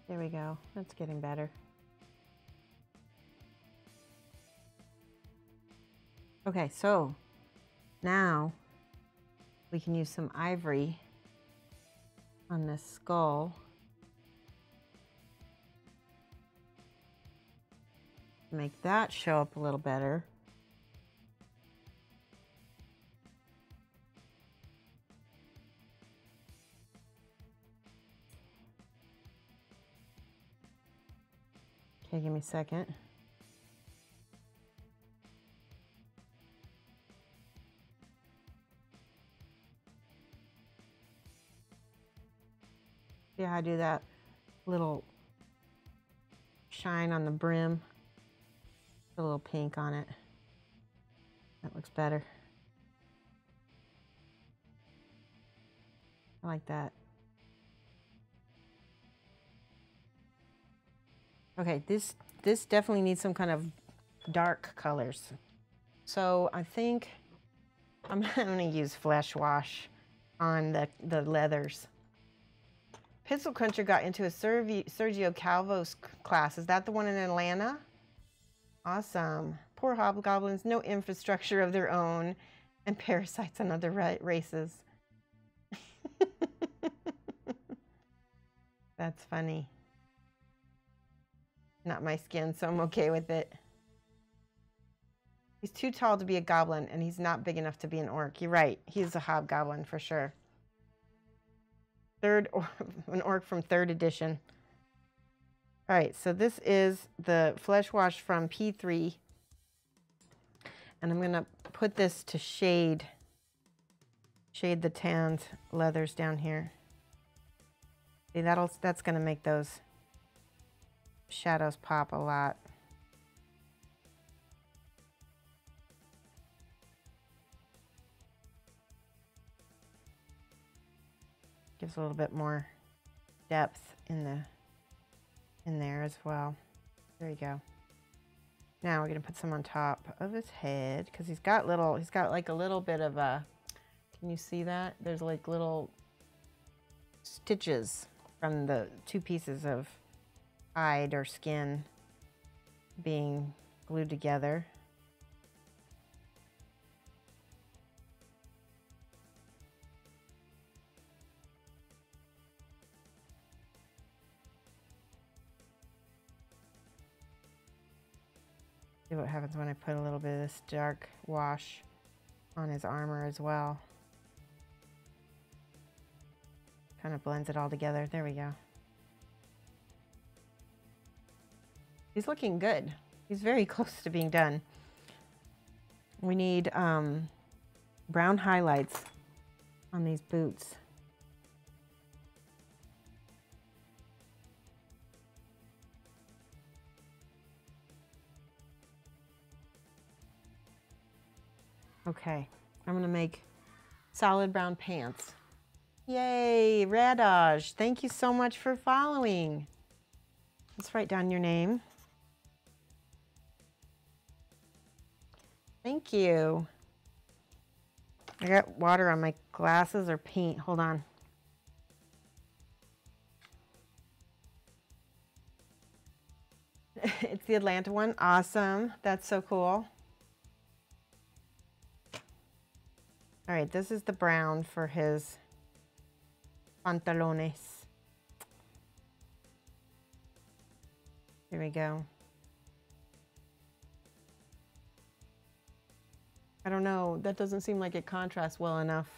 There we go. That's getting better. Okay, so now we can use some ivory on this skull. Make that show up a little better. Okay, give me a second. See how I do that little shine on the brim? A little pink on it. That looks better. I like that. Okay, this definitely needs some kind of dark colors. So I think I'm gonna use Flesh Wash on the leathers. Pistol Cruncher got into a Sergio Calvo's class. Is that the one in Atlanta? Awesome. Poor hobgoblins, no infrastructure of their own, and parasites on other races. That's funny. Not my skin, so I'm okay with it. He's too tall to be a goblin, and he's not big enough to be an orc. You're right. He's a hobgoblin for sure. An orc from 3rd edition. All right, so this is the Flesh Wash from P3. And I'm gonna put this to shade the tanned leathers down here. See, that's gonna make those shadows pop a lot. Gives a little bit more depth in there as well. There you go. Now we're gonna put some on top of his head because he's got like a little bit of a, can you see that? There's like little stitches from the 2 pieces of hide or skin being glued together. See what happens when I put a little bit of this dark wash on his armor as well. Kind of blends it all together. There we go. He's looking good. He's very close to being done. We need brown highlights on these boots. Okay, I'm gonna make solid brown pants. Yay, Radaj, thank you so much for following. Let's write down your name. Thank you. I got water on my glasses or paint, hold on. It's the Atlanta one, awesome, that's so cool. All right, this is the brown for his pantalones. Here we go. I don't know, that doesn't seem like it contrasts well enough.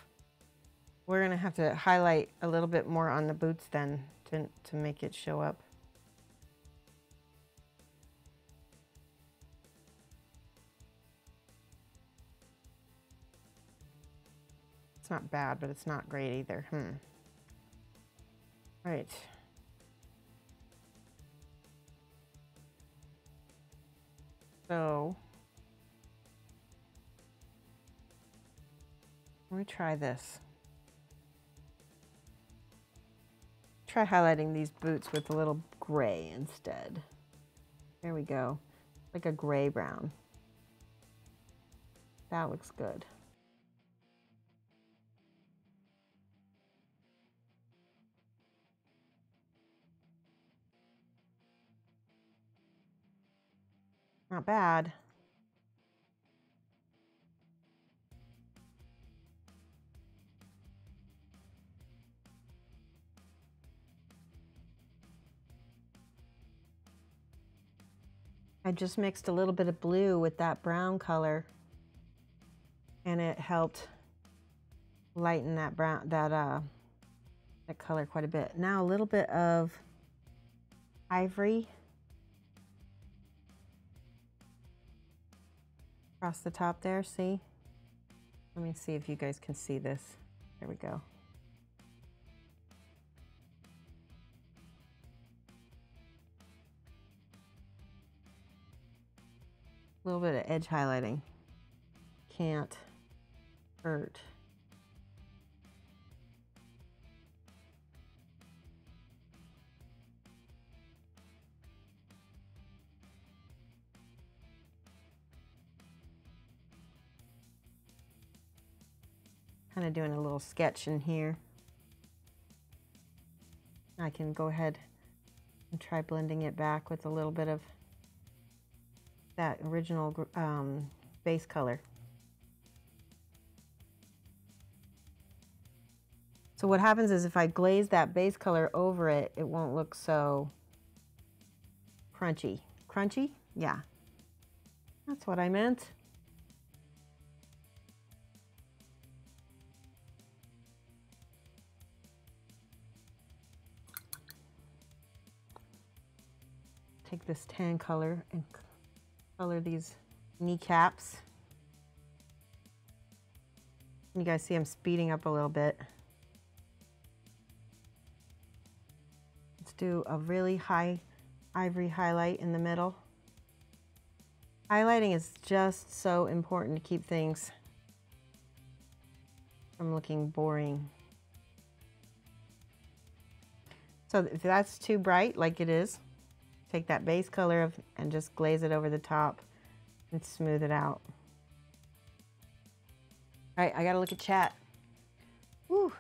We're gonna have to highlight a little bit more on the boots then to make it show up. It's not bad, but it's not great either. Right. So, let me try this. Try highlighting these boots with a little gray instead. There we go. Like a gray brown. That looks good. Not bad. I just mixed a little bit of blue with that brown color, and it helped lighten that that color quite a bit. Now a little bit of ivory across the top there, see? Let me see if you guys can see this. There we go. A little bit of edge highlighting. Can't hurt. Kind of doing a little sketch in here. I can go ahead and try blending it back with a little bit of that original base color. So what happens is if I glaze that base color over it, it won't look so crunchy. Crunchy? Yeah. That's what I meant. Take this tan color and color these kneecaps. You guys see I'm speeding up a little bit. Let's do a really high ivory highlight in the middle. Highlighting is just so important to keep things from looking boring. So if that's too bright, like it is, take that base color and just glaze it over the top and smooth it out. All right, I gotta look at chat. Whew.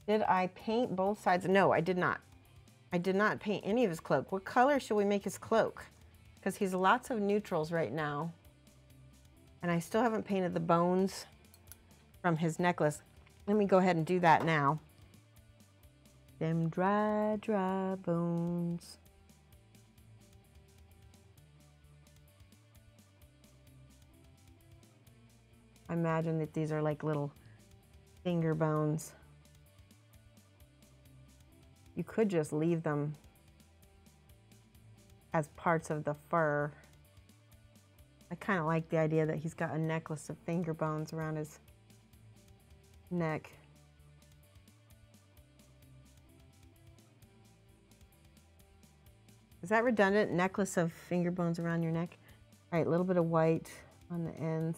Did I paint both sides? No, I did not. I did not paint any of his cloak. What color should we make his cloak? Because he's lots of neutrals right now. And I still haven't painted the bones from his necklace. Let me go ahead and do that now. Them dry, dry bones. I imagine that these are like little finger bones. You could just leave them as parts of the fur. I kind of like the idea that he's got a necklace of finger bones around his neck. Is that redundant? Necklace of finger bones around your neck? All right, a little bit of white on the ends.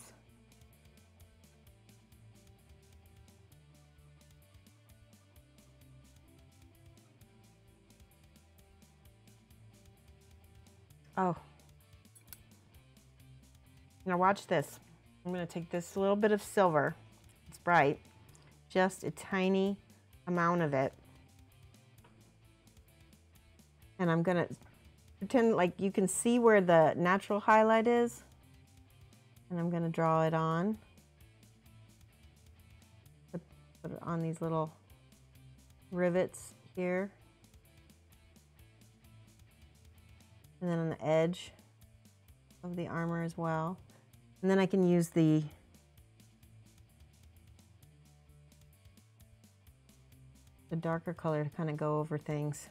Oh. Now watch this. I'm going to take this little bit of silver. It's bright. Just a tiny amount of it. And I'm going to pretend like you can see where the natural highlight is. And I'm going to draw it on. Put it on these little rivets here. And then on the edge of the armor as well. And then I can use the darker color to kind of go over things.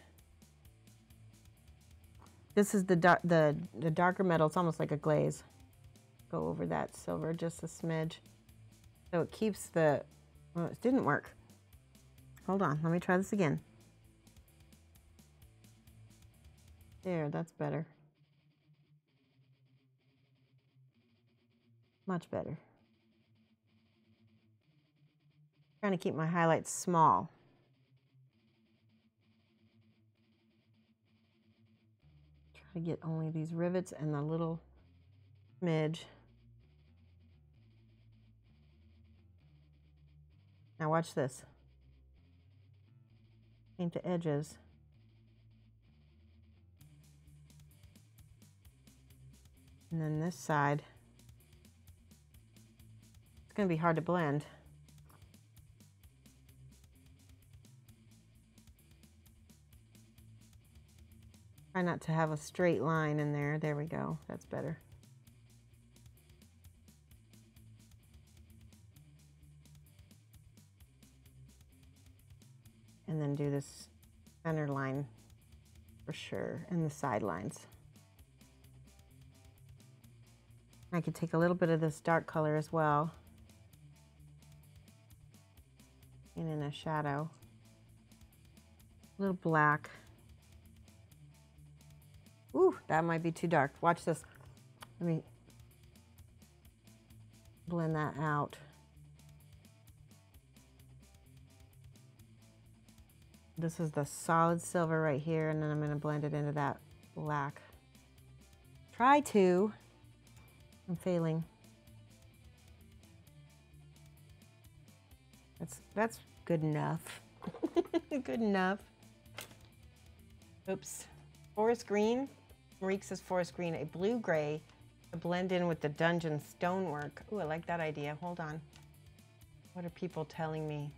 This is the darker metal. It's almost like a glaze. Go over that silver just a smidge. So it keeps the, well, it didn't work. Hold on, let me try this again. There, that's better. Much better. Trying to keep my highlights small. Try to get only these rivets and a little smidge. Now watch this. Paint the edges. And then this side. It's going to be hard to blend. Try not to have a straight line in there. There we go. That's better. And then do this center line for sure, and the side lines. I could take a little bit of this dark color as well, and in a shadow, a little black. Ooh, that might be too dark. Watch this. Let me blend that out. This is the solid silver right here, and then I'm going to blend it into that black. Try to. I'm failing. That's good enough. Good enough. Oops. Forest green. Marique says forest green, a blue gray to blend in with the dungeon stonework. Ooh, I like that idea. Hold on. What are people telling me?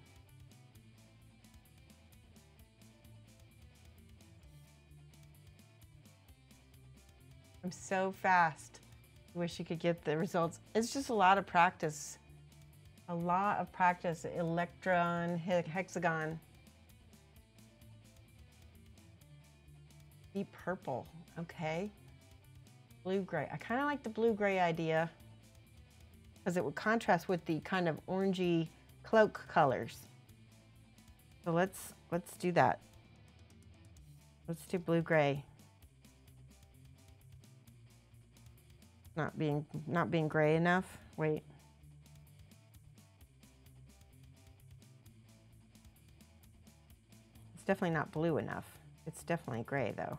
I'm so fast. I wish you could get the results. It's just a lot of practice. A lot of practice. Electron, hexagon. Deep purple. Okay. Blue gray. I kind of like the blue gray idea because it would contrast with the kind of orangey cloak colors. So let's do that. Let's do blue gray. Not being gray enough. Wait. It's definitely not blue enough. It's definitely gray though.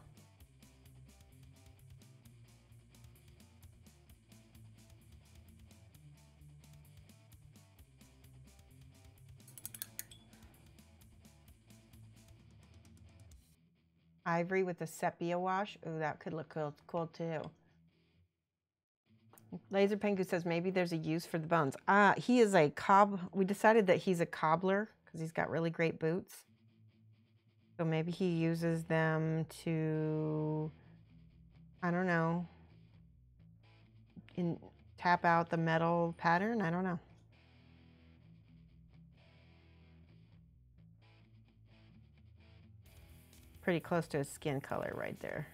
Ivory with a sepia wash. Ooh, that could look cool too. Laser Pengu says maybe there's a use for the bones. He is a we decided that he's a cobbler because he's got really great boots. So maybe he uses them to, I don't know, tap out the metal pattern. I don't know. Pretty close to his skin color right there.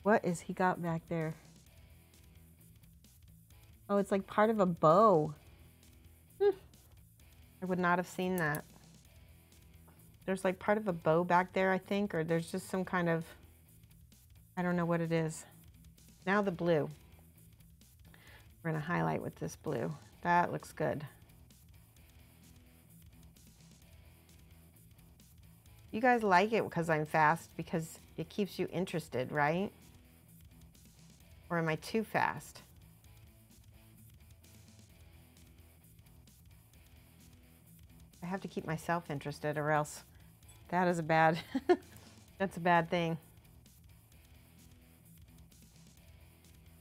What is he got back there? Oh, it's like part of a bow. I would not have seen that. There's like part of a bow back there, I think, or there's just some kind of, I don't know what it is. Now the blue. We're gonna highlight with this blue. That looks good. You guys like it because I'm fast because it keeps you interested, right? Or am I too fast? I have to keep myself interested or else that is a bad, that's a bad thing.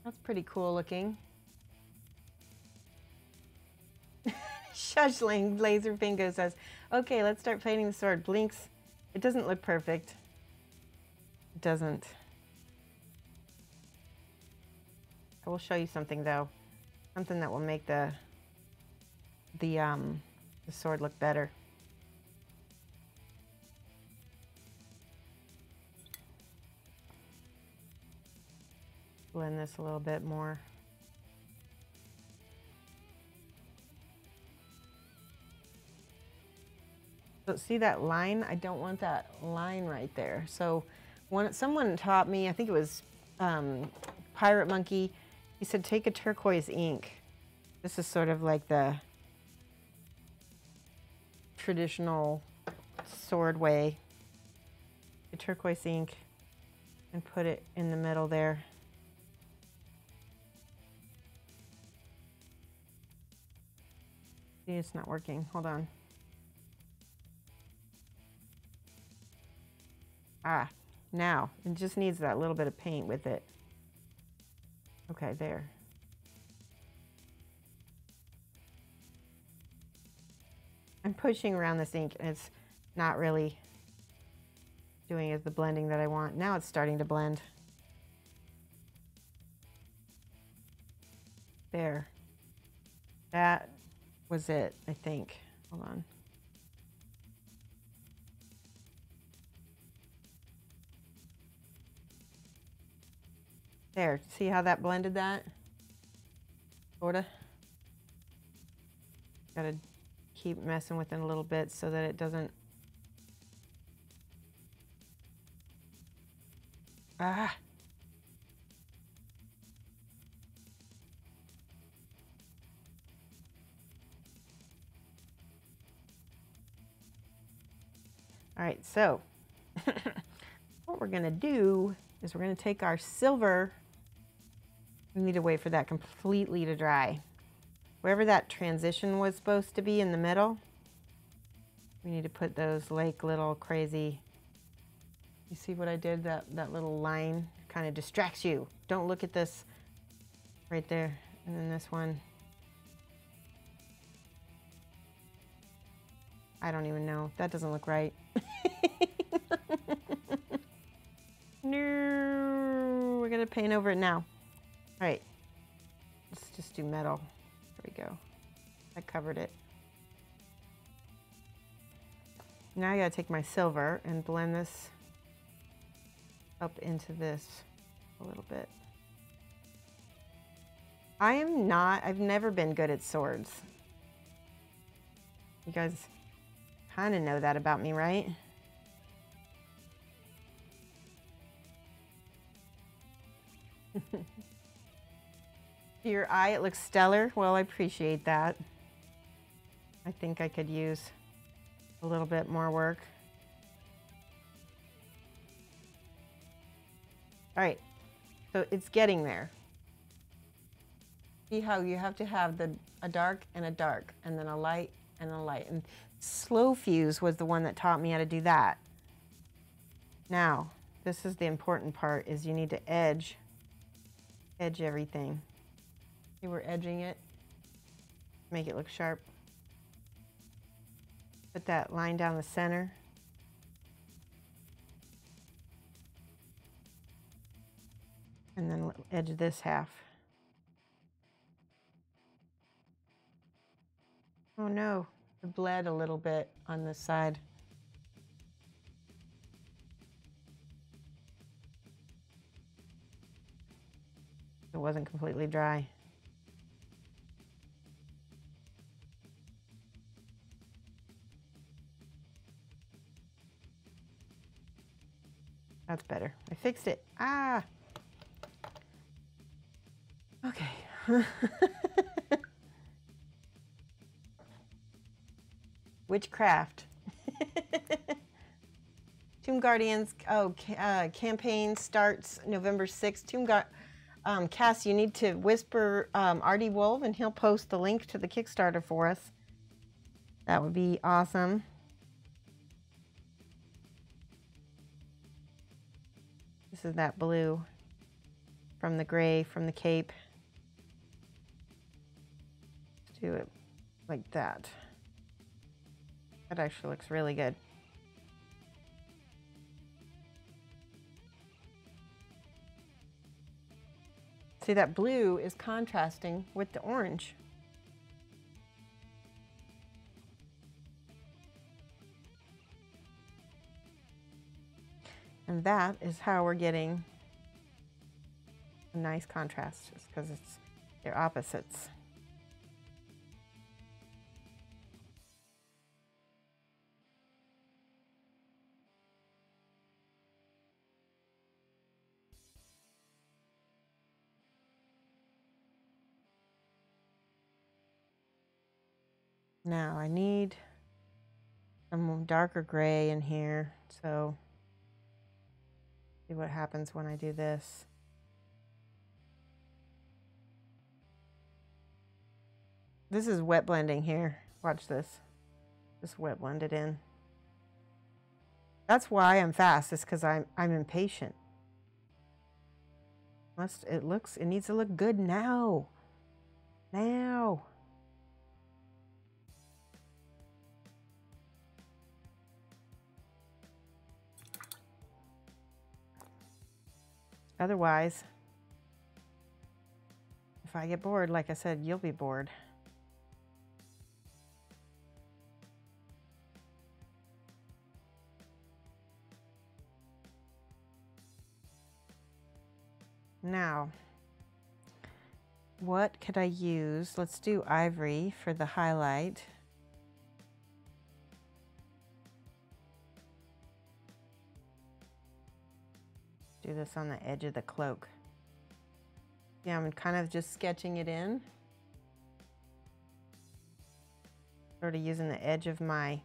That's pretty cool looking. Shushling Laser Bingo says, okay, let's start painting the sword. Blinks. It doesn't look perfect. It doesn't. I will show you something though. Something that will make the sword look better. Blend this a little bit more. So see that line? I don't want that line right there. So someone taught me, I think it was Pirate Monkey, he said take a turquoise ink. This is sort of like the traditional sword way. A turquoise ink and put it in the middle there. See, it's not working. Hold on. Now it just needs that little bit of paint with it. Okay, there. I'm pushing around this ink and it's not really doing the blending that I want. Now it's starting to blend. There. That was it, I think. Hold on. There, see how that blended that? Sorta. Gotta keep messing with it a little bit so that it doesn't. Ah. All right, so what we're gonna do is we're gonna take our silver. We need to wait for that completely to dry. Wherever that transition was supposed to be in the middle, we need to put those like little crazy, you see what I did? That little line kind of distracts you. Don't look at this right there. And then this one. I don't even know. That doesn't look right. No, we're gonna paint over it now. All right, let's just do metal. There we go. I covered it. Now I gotta take my silver and blend this up into this a little bit. I've never been good at swords. You guys kind of know that about me, right? To your eye, it looks stellar. Well, I appreciate that. I think I could use a little bit more work. All right, so it's getting there. See how you have to have a dark and a dark, and then a light and a light. And slow fuse was the one that taught me how to do that. Now, this is the important part, is you need to edge everything. See, we're edging it, make it look sharp. Put that line down the center. And then edge this half. Oh no, it bled a little bit on this side. It wasn't completely dry. That's better. I fixed it. Ah! Okay. Witchcraft. Tomb Guardians campaign starts November 6th. Cass, you need to whisper Artie Wolf and he'll post the link to the Kickstarter for us. That would be awesome. This is that blue from the gray from the cape. Let's do it like that. That actually looks really good. See, that blue is contrasting with the orange. And that is how we're getting a nice contrast, just because they're opposites. Now I need some darker gray in here, so see what happens when I do this. This is wet blending here. Watch this. Just wet blend it in. That's why I'm fast, is because I'm impatient. It needs to look good now. Now. Otherwise, if I get bored, like I said, you'll be bored. Now, what could I use? Let's do ivory for the highlight. Do this on the edge of the cloak. Yeah, I'm kind of just sketching it in. Sort of using the edge of my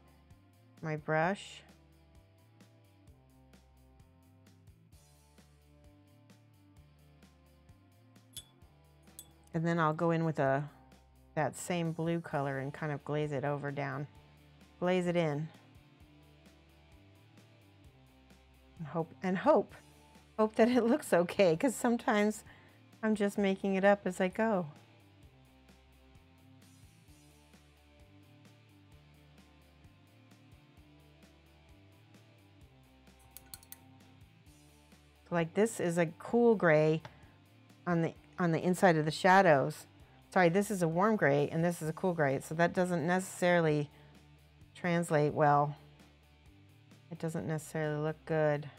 brush. And then I'll go in with that same blue color and kind of glaze it over down. Glaze it in. And hope that it looks okay, because sometimes I'm just making it up as I go. Like this is a cool gray on the inside of the shadows. Sorry, this is a warm gray and this is a cool gray, so that doesn't necessarily translate well. It doesn't necessarily look good.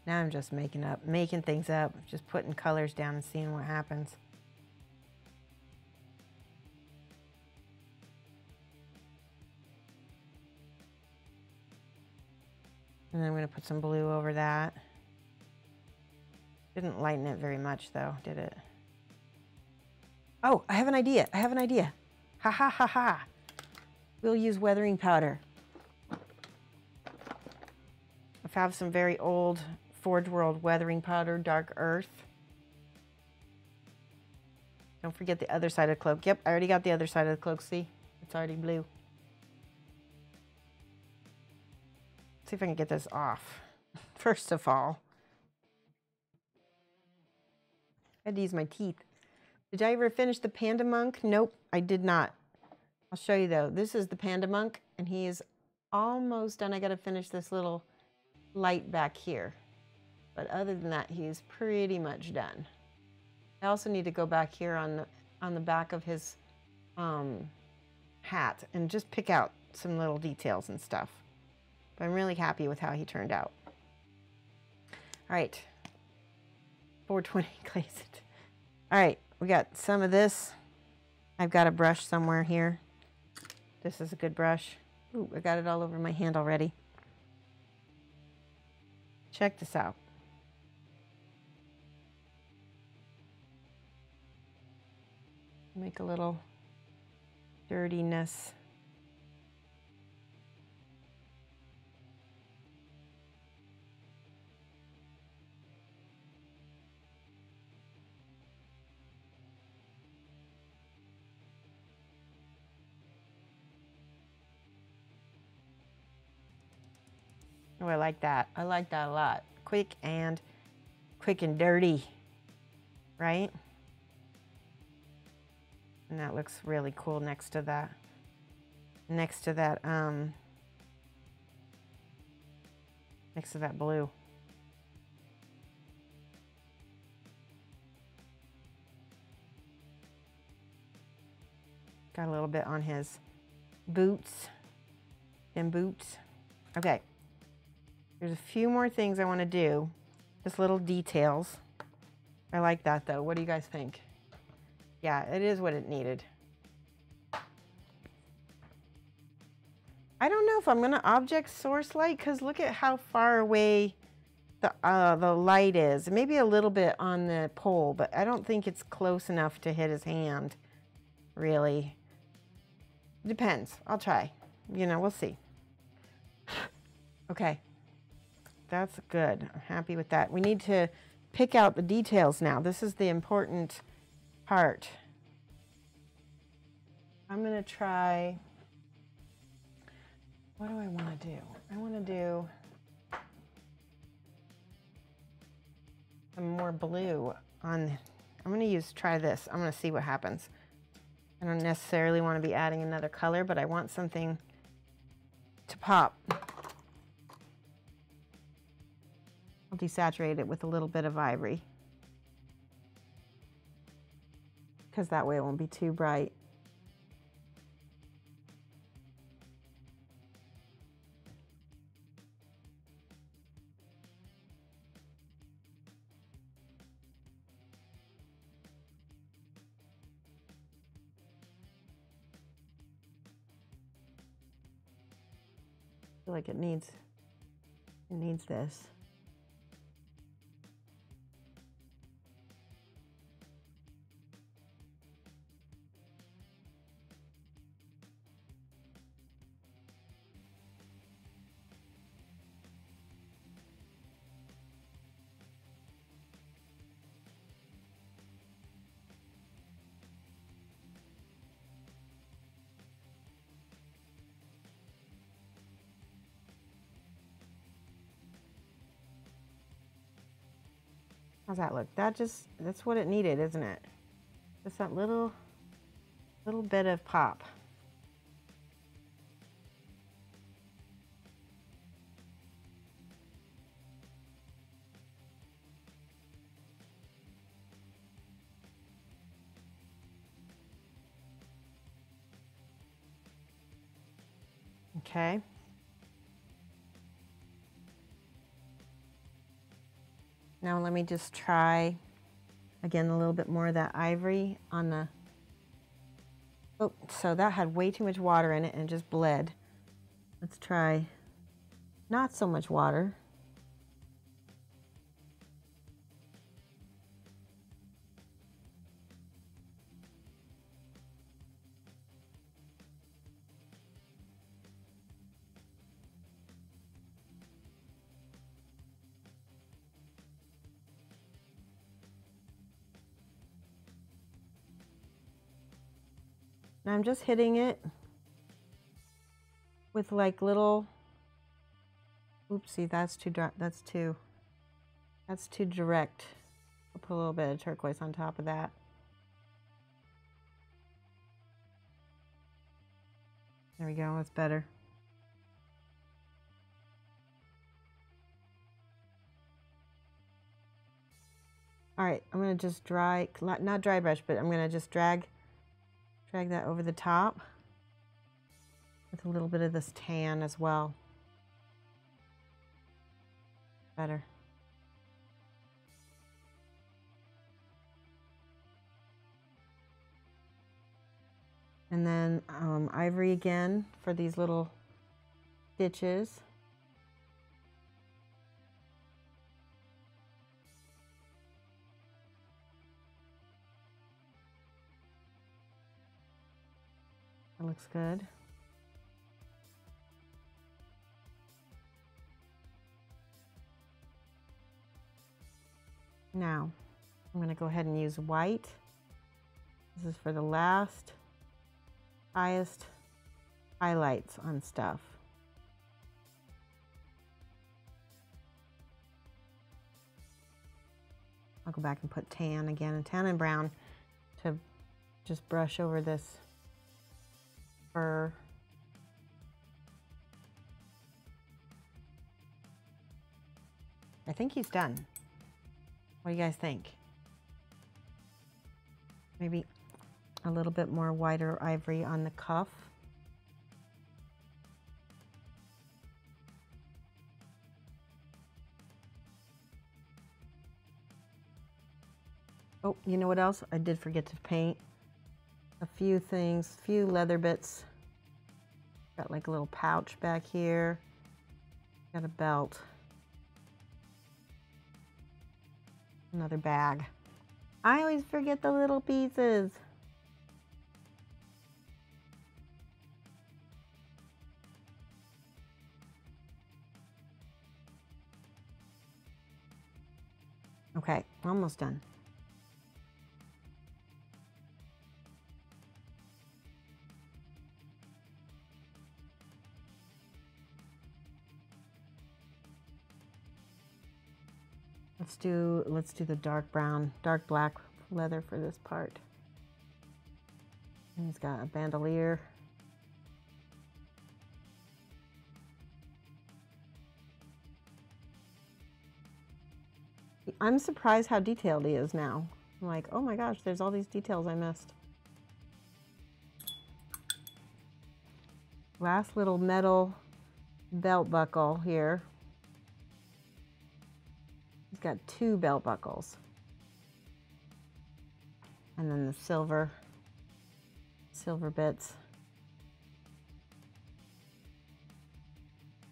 Now I'm just making things up, just putting colors down and seeing what happens. And then I'm going to put some blue over that. Didn't lighten it very much though, did it? Oh, I have an idea. I have an idea. Ha ha ha ha. We'll use weathering powder. I have some very old Forge World weathering powder, dark earth. Don't forget the other side of the cloak. Yep, I already got the other side of the cloak. See, it's already blue. See if I can get this off. First of all, I had to use my teeth. Did I ever finish the panda monk? Nope, I did not. I'll show you though. This is the panda monk and he is almost done. I got to finish this little light back here. But other than that, he's pretty much done. I also need to go back here on the back of his hat and just pick out some little details and stuff. But I'm really happy with how he turned out. All right, 420 glaze it. All right, we got some of this. I've got a brush somewhere here. This is a good brush. Ooh, I got it all over my hand already. Check this out. Make a little dirtiness. Oh, I like that. I like that a lot. Quick and dirty, right? And that looks really cool next to that blue. Got a little bit on his boots, them boots. Okay, there's a few more things I want to do, just little details. I like that though. What do you guys think? Yeah, it is what it needed. I don't know if I'm gonna object source light, because look at how far away the light is. Maybe a little bit on the pole, but I don't think it's close enough to hit his hand, really. Depends. I'll try. You know, we'll see. Okay, that's good. I'm happy with that. We need to pick out the details now. This is the important part. I'm gonna try, what do I want to do? I want to do some more blue on, I'm gonna try this. I'm gonna see what happens. I don't necessarily want to be adding another color, but I want something to pop. I'll desaturate it with a little bit of ivory, because that way it won't be too bright. I feel like it needs this. How's that look? That's what it needed, isn't it? Just that little bit of pop. Okay. Now let me just try again a little bit more of that ivory on the, oh, so that had way too much water in it and it just bled. Let's try not so much water. And I'm just hitting it with like little, oopsie, that's too dark, that's too direct. I'll put a little bit of turquoise on top of that. There we go, that's better. All right, I'm gonna just not dry brush, but I'm gonna just drag that over the top with a little bit of this tan as well. Better. And then ivory again for these little stitches. That looks good. Now, I'm going to go ahead and use white. This is for the last, highest highlights on stuff. I'll go back and put tan again, and tan and brown to just brush over this fur. I think he's done. What do you guys think? Maybe a little bit more whiter ivory on the cuff. Oh, you know what else? I did forget to paint a few things, few leather bits. Got like a little pouch back here. Got a belt. Another bag. I always forget the little pieces. Okay, almost done. Let's do the dark brown, dark black leather for this part. He's got a bandolier. I'm surprised how detailed he is now. I'm like, oh my gosh, there's all these details I missed. Last little metal belt buckle here. He's got 2 belt buckles. And then the silver bits.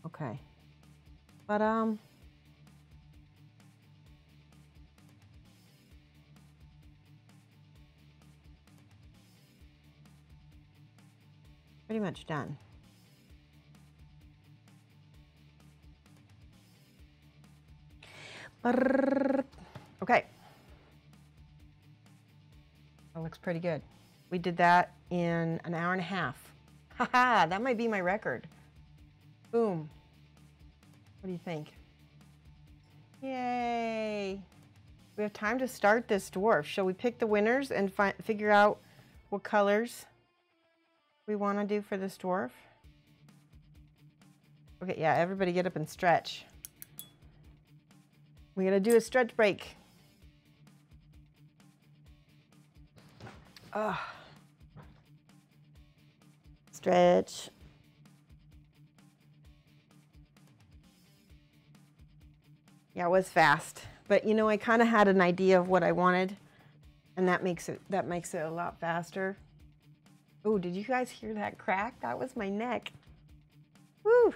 Okay. But pretty much done. Okay. That looks pretty good. We did that in an hour and a half. Haha, that might be my record. Boom. What do you think? Yay. We have time to start this dwarf. Shall we pick the winners and figure out what colors we want to do for this dwarf? Okay, yeah, everybody get up and stretch. We gotta do a stretch break. Stretch. Yeah, it was fast, but you know, I kind of had an idea of what I wanted, and that makes it a lot faster. Oh, did you guys hear that crack? That was my neck. Woo!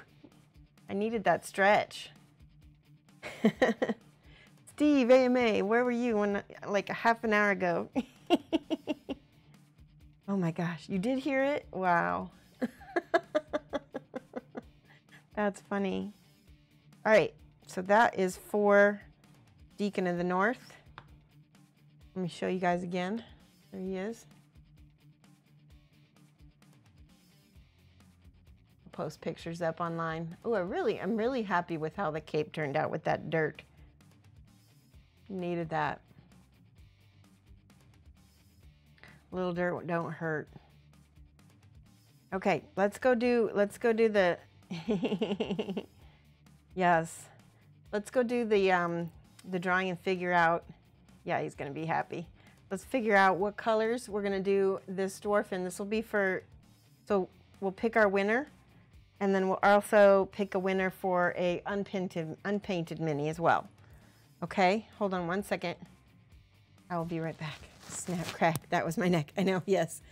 I needed that stretch. Steve, AMA, where were you when, like a half an hour ago? Oh my gosh, you did hear it? Wow. That's funny. All right, so that is for Deacon of the North. Let me show you guys again. There he is. I'll post pictures up online. Oh, I'm really happy with how the cape turned out with that dirt. Needed that. Little dirt don't hurt. Okay, let's go do the yes. Let's go do the drawing and figure out. Yeah, he's gonna be happy. Let's figure out what colors we're gonna do this dwarf in. This will be for, so we'll pick our winner, and then we'll also pick a winner for a unpainted mini as well. Okay, hold on one second. I will be right back. Snap, crack, that was my neck. I know, yes.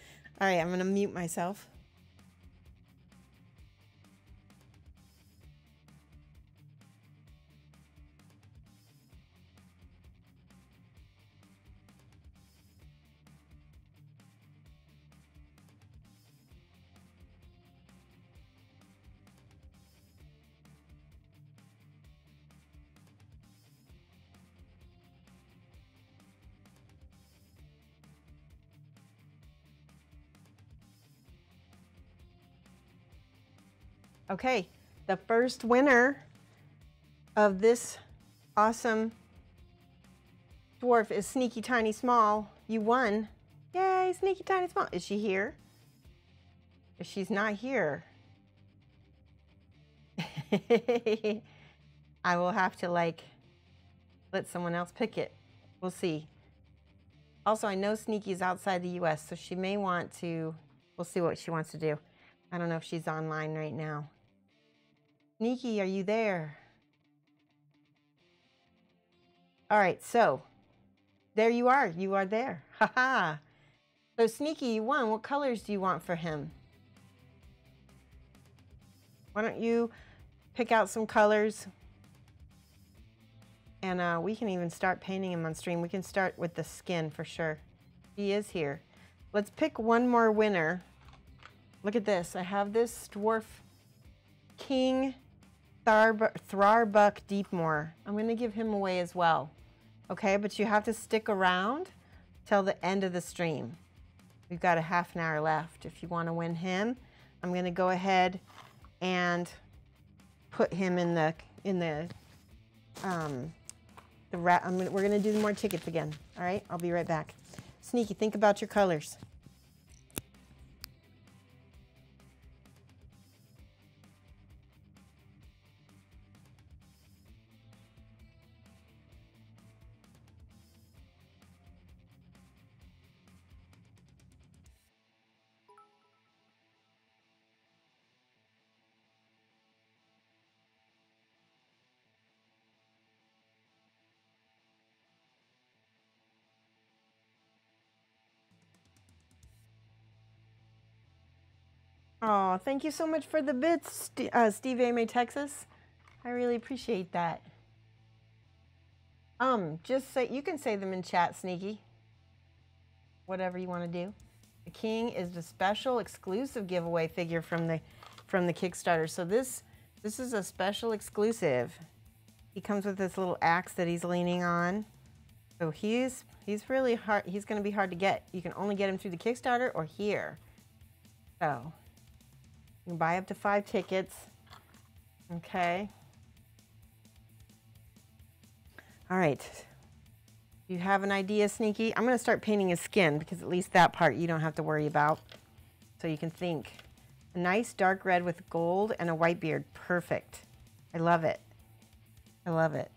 All right, I'm gonna mute myself. Okay, the first winner of this awesome dwarf is Sneaky Tiny Small. You won. Yay, Sneaky Tiny Small. Is she here? If she's not here, I will have to like let someone else pick it. We'll see. Also, I know Sneaky is outside the US, so she may want to, we'll see what she wants to do. I don't know if she's online right now. Sneaky, are you there? All right, so there you are. You are there. Haha. So Sneaky, you won. What colors do you want for him? Why don't you pick out some colors, and we can even start painting him on stream. We can start with the skin for sure. He is here. Let's pick one more winner. Look at this. I have this dwarf King Thrarbuck Deepmore. I'm going to give him away as well. Okay, but you have to stick around till the end of the stream. We've got a half an hour left. If you want to win him, I'm going to go ahead and put him in the we're going to do more tickets again. All right, I'll be right back. Sneaky, think about your colors. Oh, thank you so much for the bits, Steve Ame, Texas. I really appreciate that. Just say, you can say them in chat, Sneaky. Whatever you want to do. The King is the special exclusive giveaway figure from the Kickstarter. So this is a special exclusive. He comes with this little axe that he's leaning on. So he's really hard. He's going to be hard to get. You can only get him through the Kickstarter or here. So you can buy up to 5 tickets. Okay. All right. You have an idea, Sneaky? I'm going to start painting his skin because at least that part you don't have to worry about. So you can think. A nice dark red with gold and a white beard. Perfect. I love it. I love it.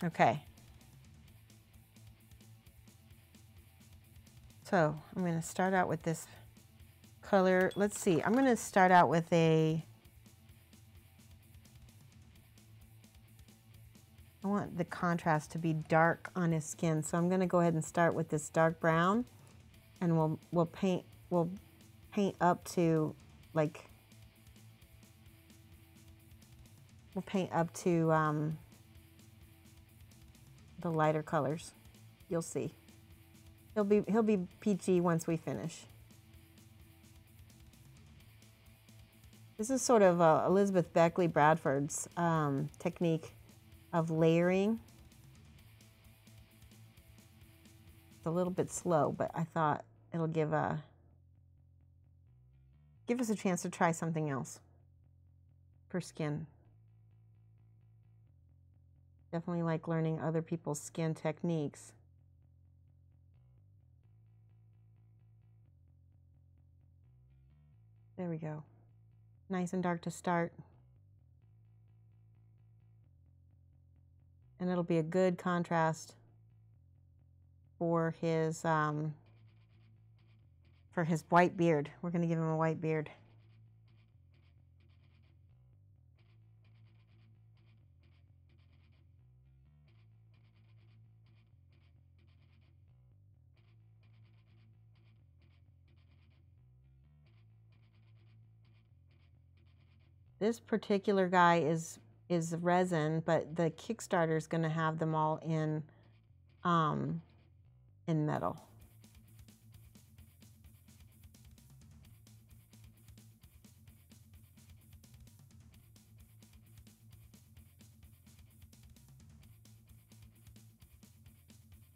Okay. So I'm going to start out with this color. Let's see. I'm going to start out with a... I want the contrast to be dark on his skin, so I'm going to go ahead and start with this dark brown, and we'll paint up to like the lighter colors. You'll see. He'll be peachy once we finish. This is sort of Elizabeth Beckley Bradford's technique of layering. It's a little bit slow, but I thought it'll give us a chance to try something else for skin. Definitely like learning other people's skin techniques. There we go. Nice and dark to start. And it'll be a good contrast for his white beard. We're going to give him a white beard. This particular guy is resin, but the Kickstarter is going to have them all in metal.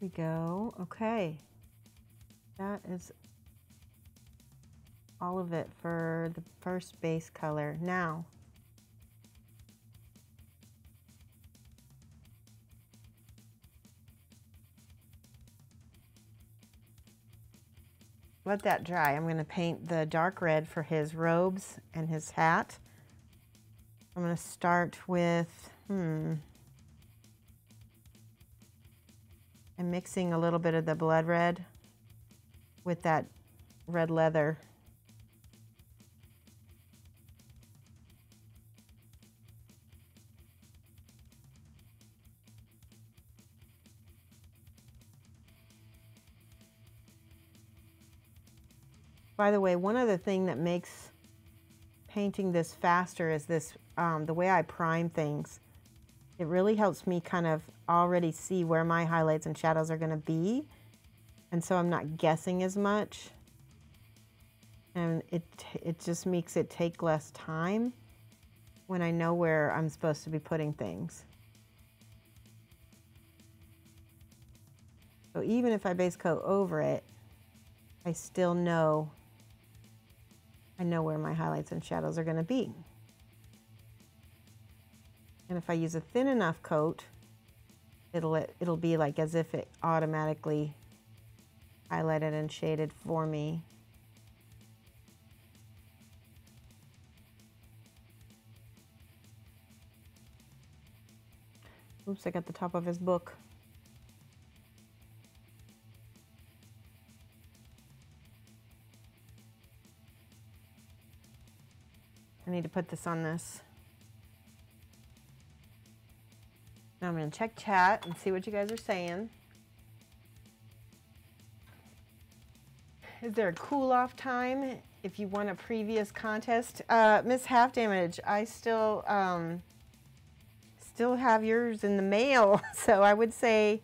Here we go. Okay. That is all of it for the first base color. Now, let that dry. I'm going to paint the dark red for his robes and his hat. I'm going to start with, I'm mixing a little bit of the blood red with that red leather. By the way, one other thing that makes painting this faster is this, the way I prime things. It really helps me kind of already see where my highlights and shadows are going to be. And so I'm not guessing as much. And it just makes it take less time when I know where I'm supposed to be putting things. So even if I base coat over it, I still know where my highlights and shadows are going to be. And if I use a thin enough coat, it'll be like as if it automatically highlighted and shaded for me. Oops, I got the top of his book. I need to put this on this. Now I'm going to check chat and see what you guys are saying. Is there a cool off time if you won a previous contest, Miss Half Damage, I still have yours in the mail. So I would say,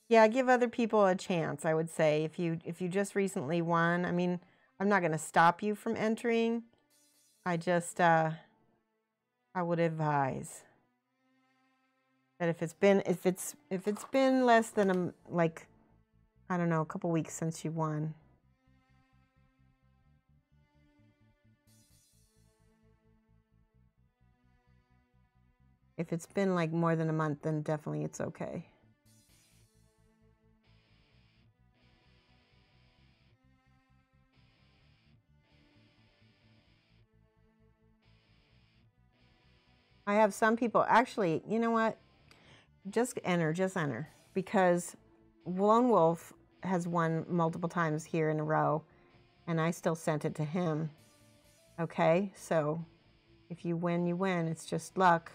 yeah, give other people a chance. I would say if you just recently won, I mean, I'm not going to stop you from entering. I just I would advise that if it's been less than like, I don't know, a couple weeks since you won. If it's been like more than a month, then definitely it's okay. I have some people, actually, you know what? Just enter, because Lone Wolf has won multiple times here in a row, and I still sent it to him. Okay, so if you win, you win. It's just luck.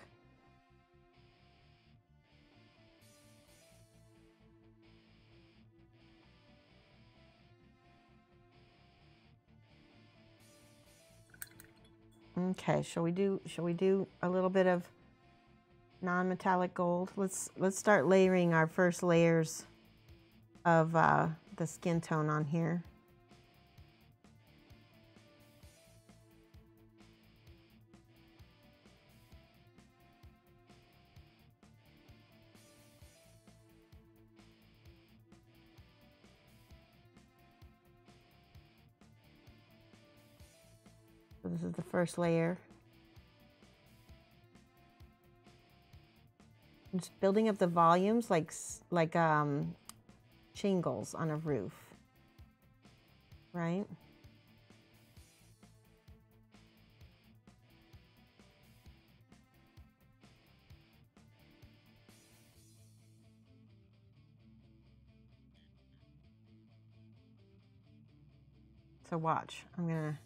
Okay, shall we do a little bit of non-metallic gold? Let's start layering our first layers of the skin tone on here. So this is the first layer. Just building up the volumes like shingles on a roof, right? So watch, I'm gonna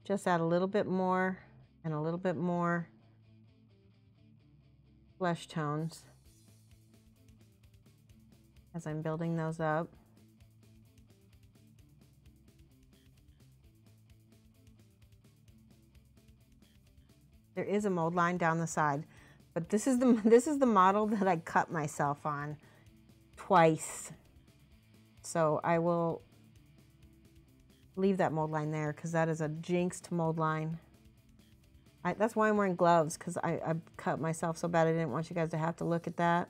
just add a little bit more and a little bit more flesh tones as I'm building those up. There is a mold line down the side, but this is the model that I cut myself on twice. So I will leave that mold line there because that is a jinxed mold line. That's why I'm wearing gloves, because I cut myself so bad I didn't want you guys to have to look at that.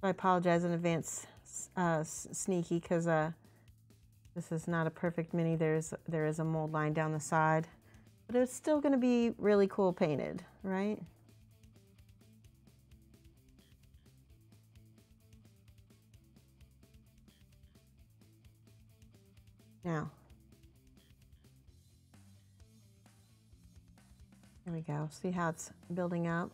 I apologize in advance, Sneaky, because this is not a perfect mini. There is a mold line down the side, but it's still going to be really cool painted, right? Now, there we go. See how it's building up?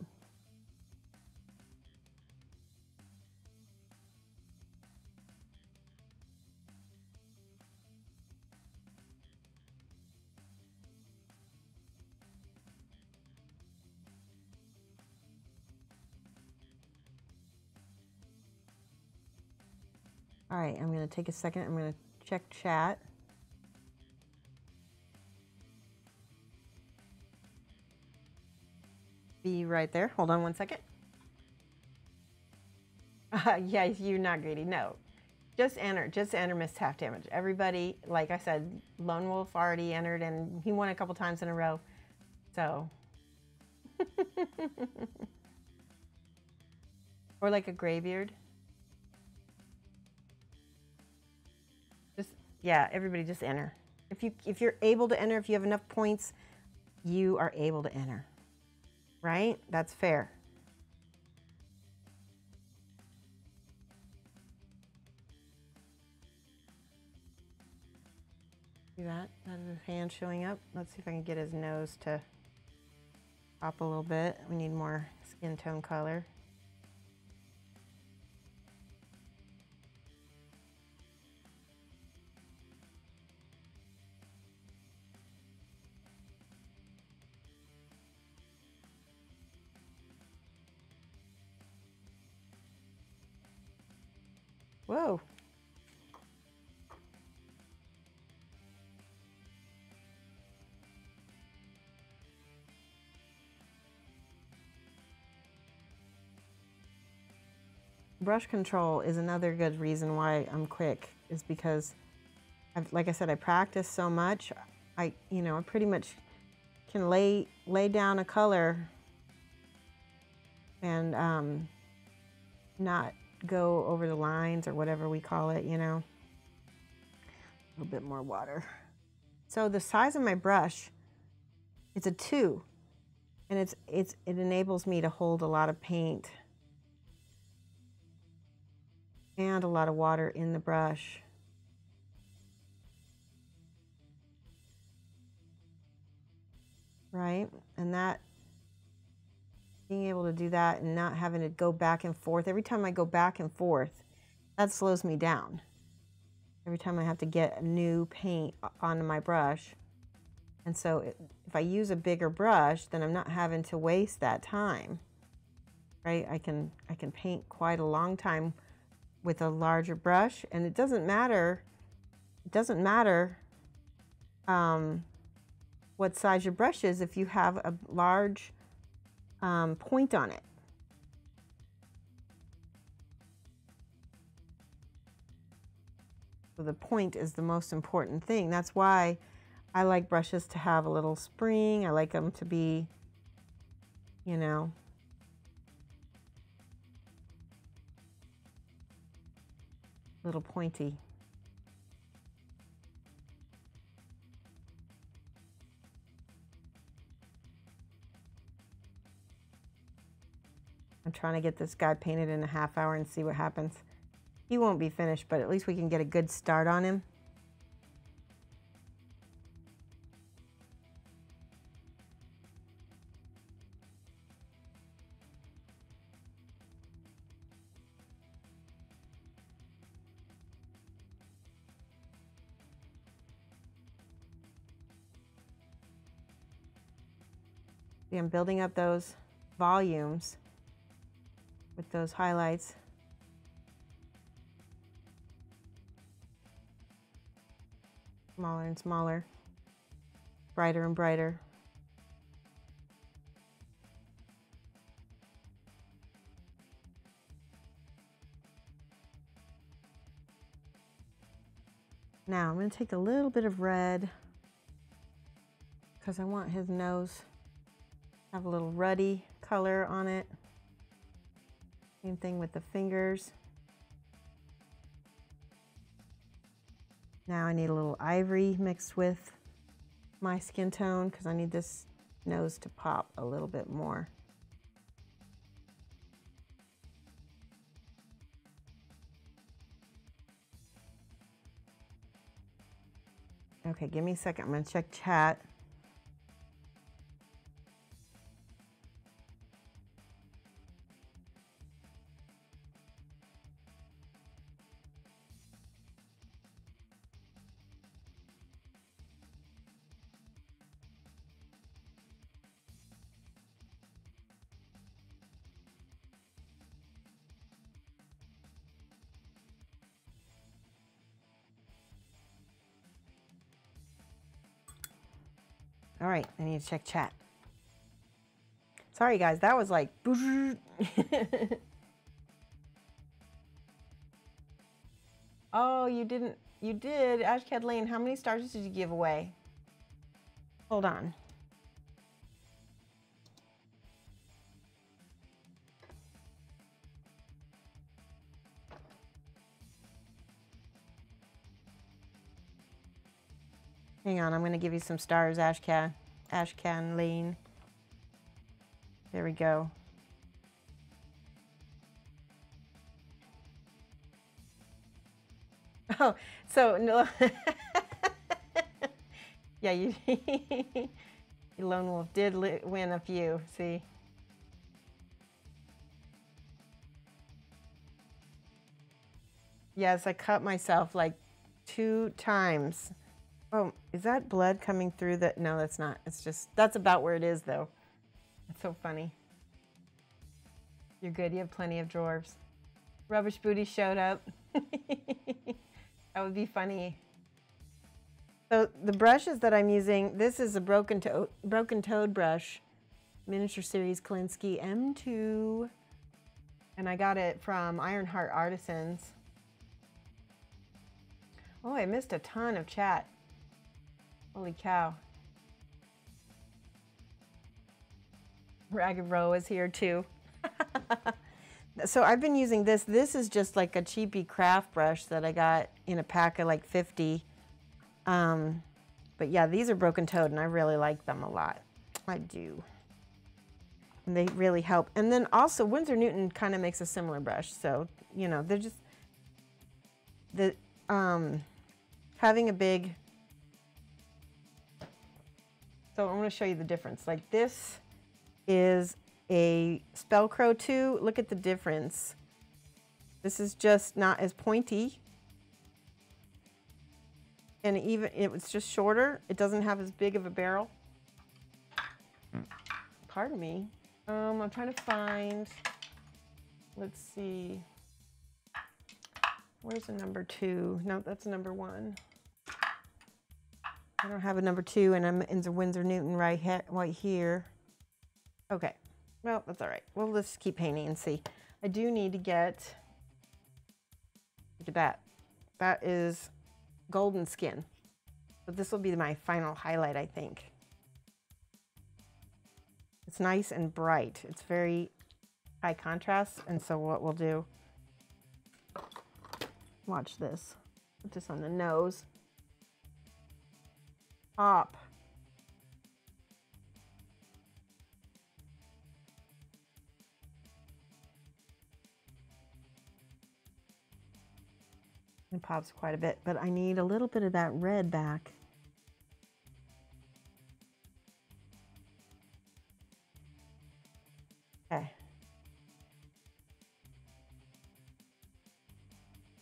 All right, I'm going to take a second. I'm going to check chat. Be right there. Hold on one second. Yeah, you're not greedy. No. Just enter Miss Half Damage. Everybody, like I said, Lone Wolf already entered, and he won a couple times in a row. So. Or like a graybeard. Yeah, everybody just enter. If you're able to enter, if you have enough points, you are able to enter. Right? That's fair. See that? That's his hand showing up. Let's see if I can get his nose to pop a little bit. We need more skin tone color. Whoa. Brush control is another good reason why I'm quick, is because like I said, I practice so much. I pretty much can lay down a color and not go over the lines or whatever we call it, A little bit more water. So the size of my brush, it's a 2, and it enables me to hold a lot of paint and a lot of water in the brush. Right? And that, being able to do that and not having to go back and forth. Every time I go back and forth, that slows me down. Every time I have to get new paint onto my brush. And so if I use a bigger brush, then I'm not having to waste that time. Right? I can paint quite a long time with a larger brush, and it doesn't matter. It doesn't matter what size your brush is if you have a large point on it. So the point is the most important thing. That's why I like brushes to have a little spring. I like them to be, a little pointy. I'm trying to get this guy painted in a half hour and see what happens. He won't be finished, but at least we can get a good start on him. See, I'm building up those volumes with those highlights. Smaller and smaller, brighter and brighter. Now I'm going to take a little bit of red because I want his nose to have a little ruddy color on it. Same thing with the fingers. Now I need a little ivory mixed with my skin tone because I need this nose to pop a little bit more. Okay, give me a second. I'm going to check chat. All right, I need to check chat. Sorry guys, that was like Oh, you didn't. You did. Ashcad Lane, how many stars did you give away? Hold on. Hang on, I'm going to give you some stars, Ashcan Lane. There we go. Oh, so no. Yeah, you Lone Wolf did win a few, see? Yes, I cut myself like 2 times. Oh, is that blood coming through the... No, that's not. It's just... That's about where it is, though. It's so funny. You're good. You have plenty of dwarves. Rubbish Booty showed up. That would be funny. So the brushes that I'm using, this is a broken toed brush, Miniature Series Kolinsky M2. And I got it from Ironheart Artisans. Oh, I missed a ton of chat. Holy cow. Ragged Row is here too. So I've been using this. This is just like a cheapy craft brush that I got in a pack of like 50. But yeah, these are broken toed and I really like them a lot. I do. And they really help. And then also Winsor Newton kind of makes a similar brush. So, you know, they're just, having a big, so I'm going to show you the difference. Like this is a Spellcrow 2. Look at the difference. This is just not as pointy. And even it's just shorter. It doesn't have as big of a barrel. Pardon me. I'm trying to find, let's see. Where's the number 2? No, that's number 1. I don't have a number 2 and I'm in the Winsor Newton right here. Okay. Well, that's all right. We'll just keep painting and see. I do need to get, look at that. That is golden skin. But this will be my final highlight, I think. It's nice and bright. It's very high contrast. And so what we'll do, watch this. Put this on the nose. Pop. It pops quite a bit, but I need a little bit of that red back. Okay.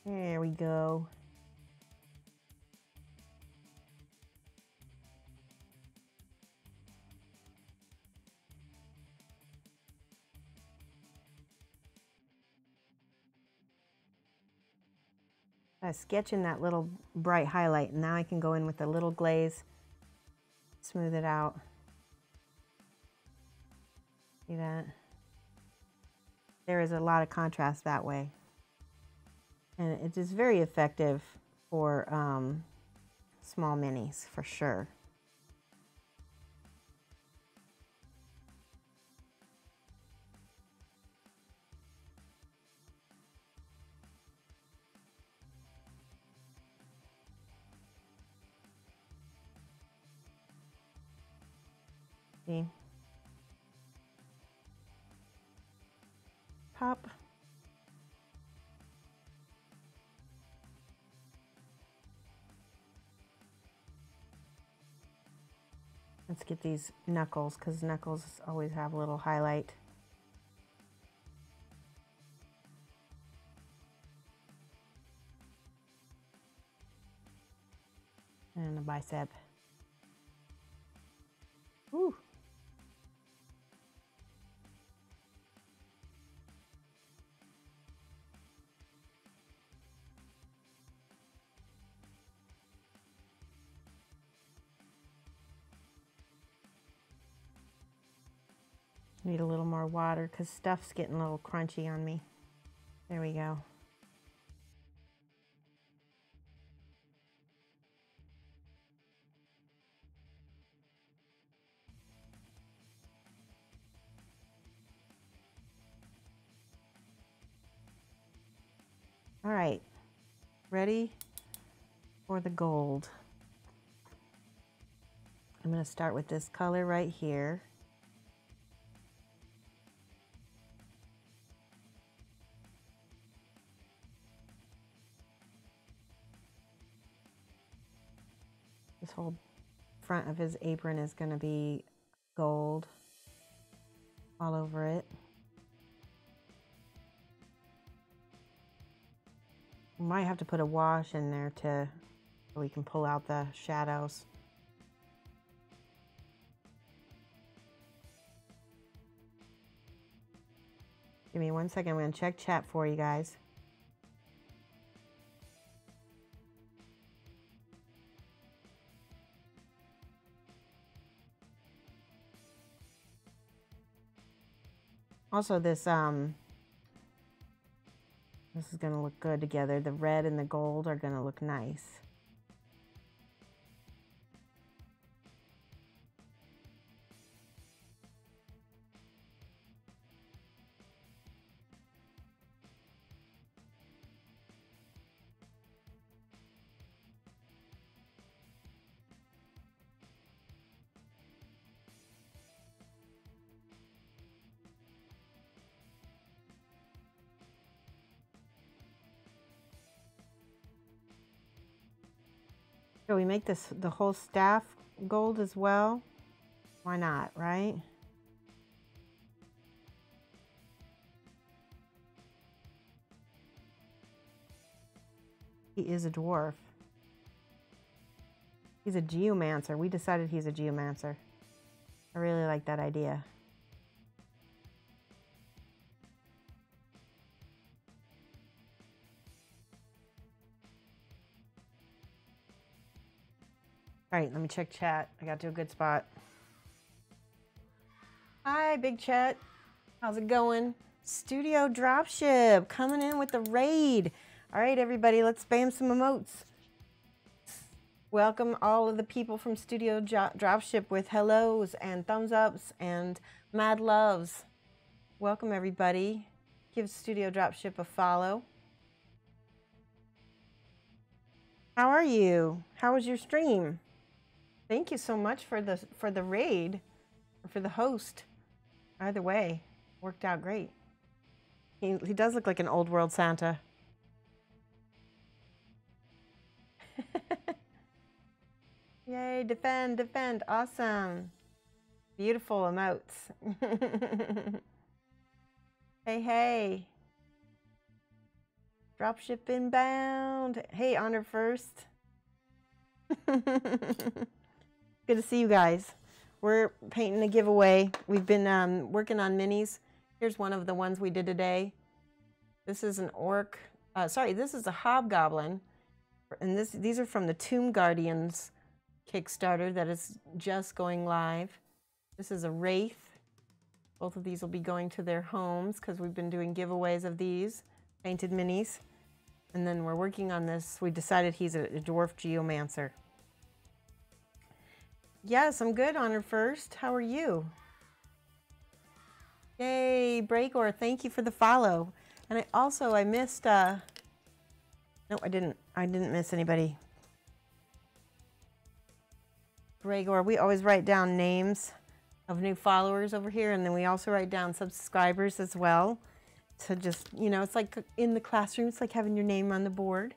There we go. I sketch in that little bright highlight, and now I can go in with a little glaze, smooth it out. See that? There is a lot of contrast that way. And it is very effective for small minis, for sure. See? Pop. Let's get these knuckles, because knuckles always have a little highlight. And the bicep. Woo. Need a little more water because stuff's getting a little crunchy on me. There we go. All right, ready for the gold. I'm going to start with this color right here. This whole front of his apron is going to be gold all over it. We might have to put a wash in there so we can pull out the shadows. Give me 1 second. I'm going to check chat for you guys. Also, this is gonna look good together. The red and the gold are gonna look nice. Shall we make this the whole staff gold as well? Why not, right? He is a dwarf. He's a geomancer. We decided he's a geomancer. I really like that idea. All right, let me check chat. I got to a good spot. Hi, Big Chat. How's it going? Studio Dropship coming in with the raid. All right, everybody, let's spam some emotes. Welcome all of the people from Studio Dropship with hellos and thumbs ups and mad loves. Welcome, everybody. Give Studio Dropship a follow. How are you? How was your stream? Thank you so much for the raid, or for the host. Either way, worked out great. He does look like an old world Santa. Yay, defend, defend, awesome. Beautiful emotes. Hey, hey. Dropship inbound. Hey, Honor First. Good to see you guys. We're painting a giveaway. We've been working on minis. Here's one of the ones we did today. This is an orc. Sorry, this is a hobgoblin. And these are from the Tomb Guardians Kickstarter that is just going live. This is a wraith. Both of these will be going to their homes because we've been doing giveaways of these painted minis. And then we're working on this. We decided he's a dwarf geomancer. Yes, I'm good, Honor First. How are you? Yay, Breakor, thank you for the follow. And I missed, no, I didn't miss anybody. Gregor, we always write down names of new followers over here, and then we also write down subscribers as well. So just, you know, it's like in the classroom, it's like having your name on the board.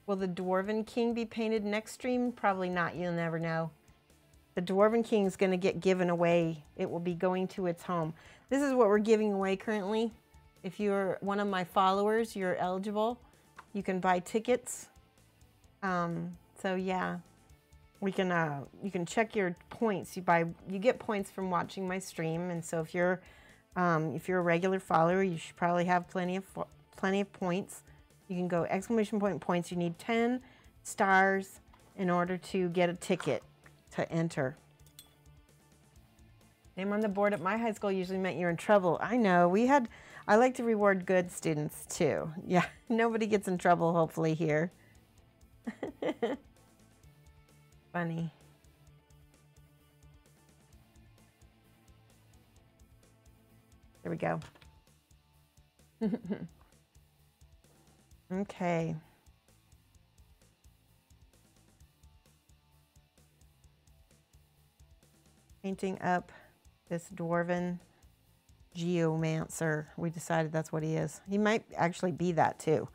Will the Dwarven King be painted next stream? Probably not, you'll never know. The Dwarven King is going to get given away. It will be going to its home. This is what we're giving away currently. If you're one of my followers, you're eligible. You can buy tickets. So yeah, you can check your points. You get points from watching my stream, and so if you're a regular follower, you should probably have plenty of points. You can go ! Points. You need 10 stars in order to get a ticket to enter. Name on the board at my high school usually meant you're in trouble. I know. I like to reward good students too. Yeah, nobody gets in trouble hopefully here. Funny. There we go. Okay. Painting up this dwarven geomancer. We decided that's what he is. He might actually be that too.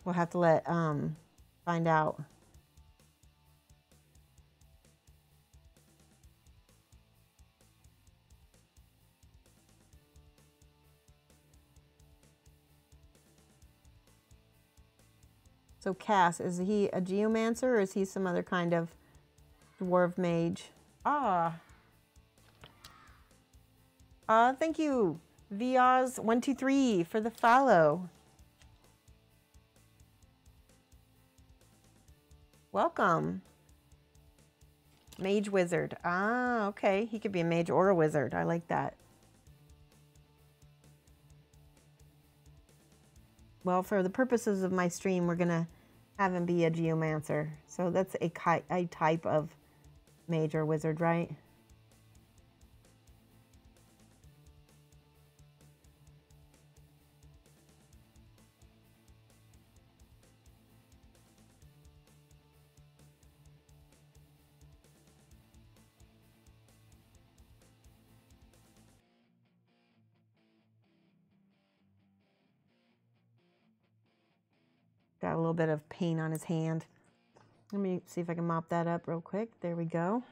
We'll have to find out. So Cass, is he a geomancer or is he some other kind of dwarf mage? Thank you, Viaz123 for the follow. Welcome. Mage wizard. Ah, okay. He could be a mage or a wizard. I like that. Well, for the purposes of my stream, we're going to have him be a geomancer. So that's a type of mage or wizard, right? Got a little bit of paint on his hand. Let me see if I can mop that up real quick. There we go.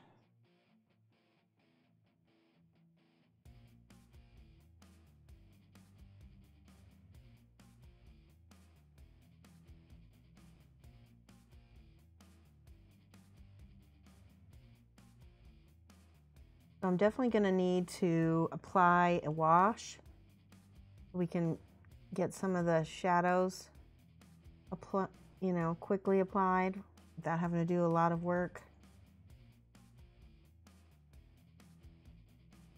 So I'm definitely going to need to apply a wash. We can get some of the shadows quickly applied without having to do a lot of work.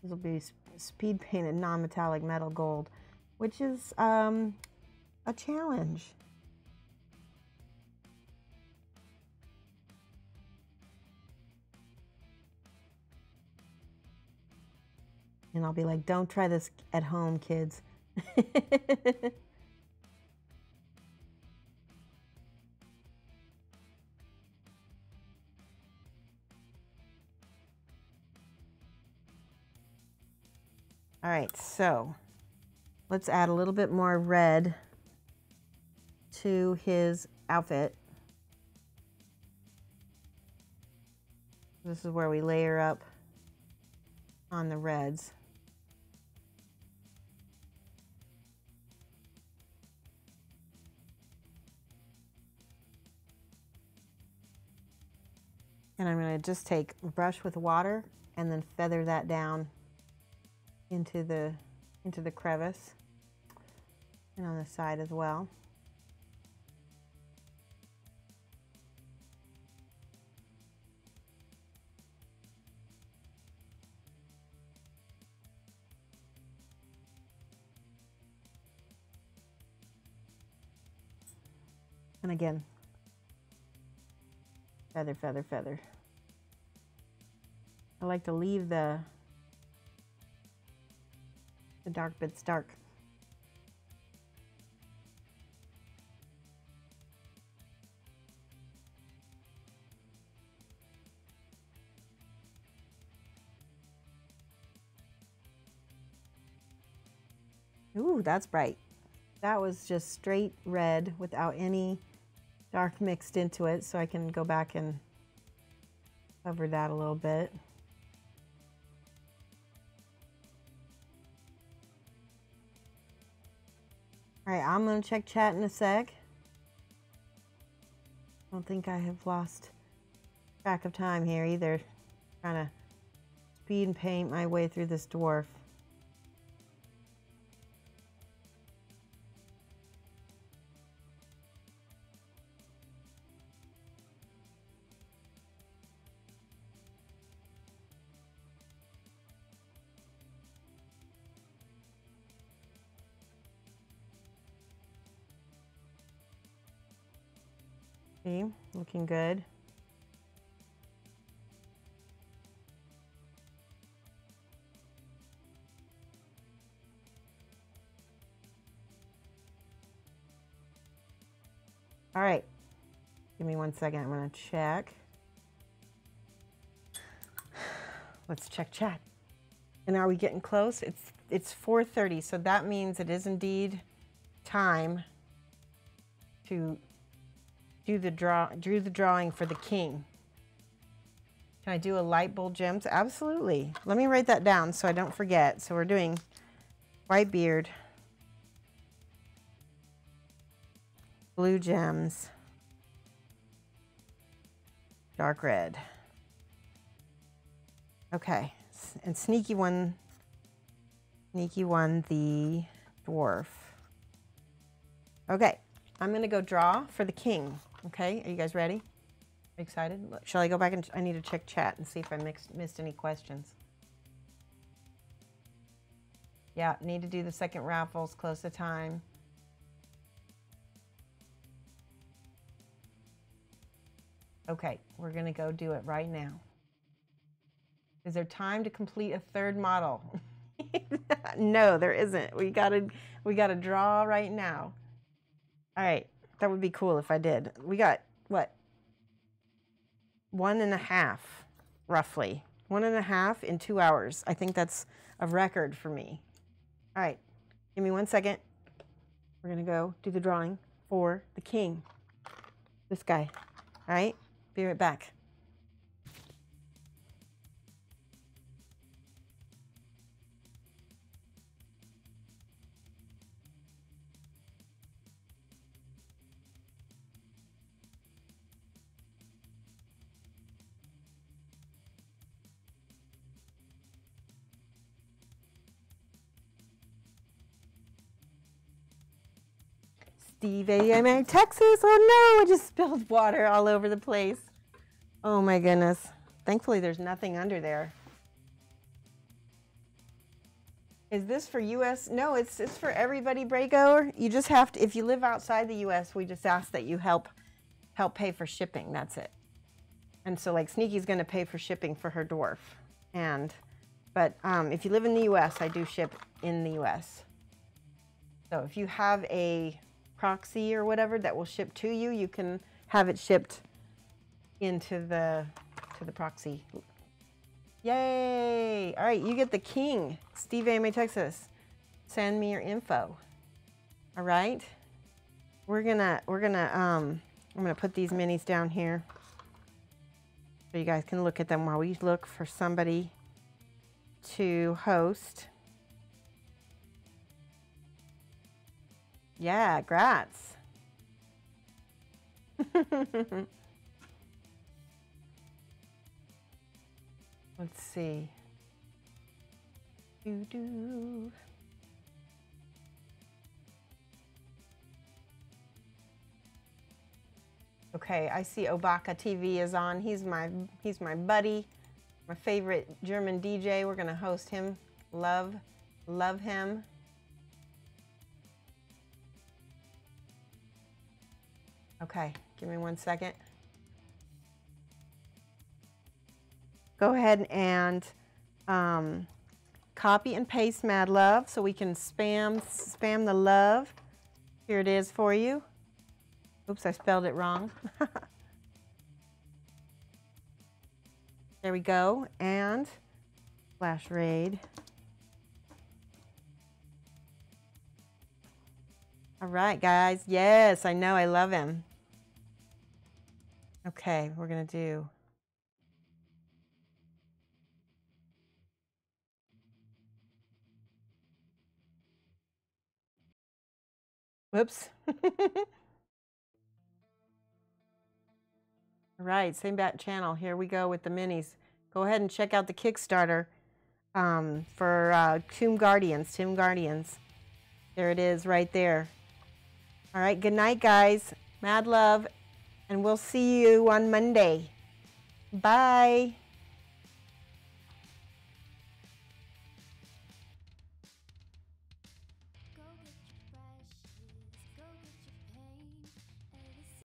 This will be speed painted non-metallic metal gold, which is a challenge. And I'll be like, don't try this at home, kids. All right, so let's add a little bit more red to his outfit. This is where we layer up on the reds. And I'm going to just take a brush with water and then feather that down into the crevice and on the side as well. And again, feather, feather, feather. I like to leave the dark bits dark. Ooh, that's bright. That was just straight red without any dark mixed into it, so I can go back and cover that a little bit. All right, I'm gonna check chat in a sec. I don't think I have lost track of time here either. Trying to speed and paint my way through this dwarf. See, looking good. All right, give me 1 second. I'm gonna check. Let's check chat. And are we getting close? It's 4:30, so that means it is indeed time to do the drawing for the king. Can I do a light bulb gems? Absolutely. Let me write that down so I don't forget. So we're doing white beard, blue gems, dark red. Okay, and sneaky one, the dwarf. Okay, I'm gonna go draw for the king. Okay, are you guys ready? Excited? Shall I go back and I need to check chat and see if I missed any questions. Yeah, need to do the second raffles, close the time. Okay, we're gonna go do it right now. Is there time to complete a third model? No, there isn't. We gotta draw right now. All right, that would be cool if I did. We got, what? 1.5, roughly. 1.5 in 2 hours. I think that's a record for me. All right, give me 1 second. We're gonna go do the drawing for the king. This guy. All right, be right back. Steve AMA, Texas. Oh no, I just spilled water all over the place. Oh my goodness. Thankfully there's nothing under there. Is this for US? No, it's for everybody, Brago. You just have to, if you live outside the US, we just ask that you help pay for shipping. That's it. And so like Sneaky's gonna pay for shipping for her dwarf. But if you live in the US, I do ship in the US. So if you have a proxy or whatever that will ship to you, you can have it shipped into the proxy. Yay! All right, you get the king, Steve AMA, Texas. Send me your info. All right, I'm gonna put these minis down here so you guys can look at them while we look for somebody to host. Yeah, grats. Let's see. Doo-doo. Okay, I see Obaka TV is on. He's my buddy, my favorite German DJ. We're gonna host him. Love him. Okay, give me 1 second. Go ahead and copy and paste Mad Love so we can spam the love. Here it is for you. Oops, I spelled it wrong. There we go. And Flash Raid. All right, guys. Yes, I know. I love him. Okay, we're going to do. Whoops. All right, same bat channel. Here we go with the minis. Go ahead and check out the Kickstarter for Tomb Guardians. There it is right there. All right, good night, guys. Mad love, and we'll see you on Monday. Bye.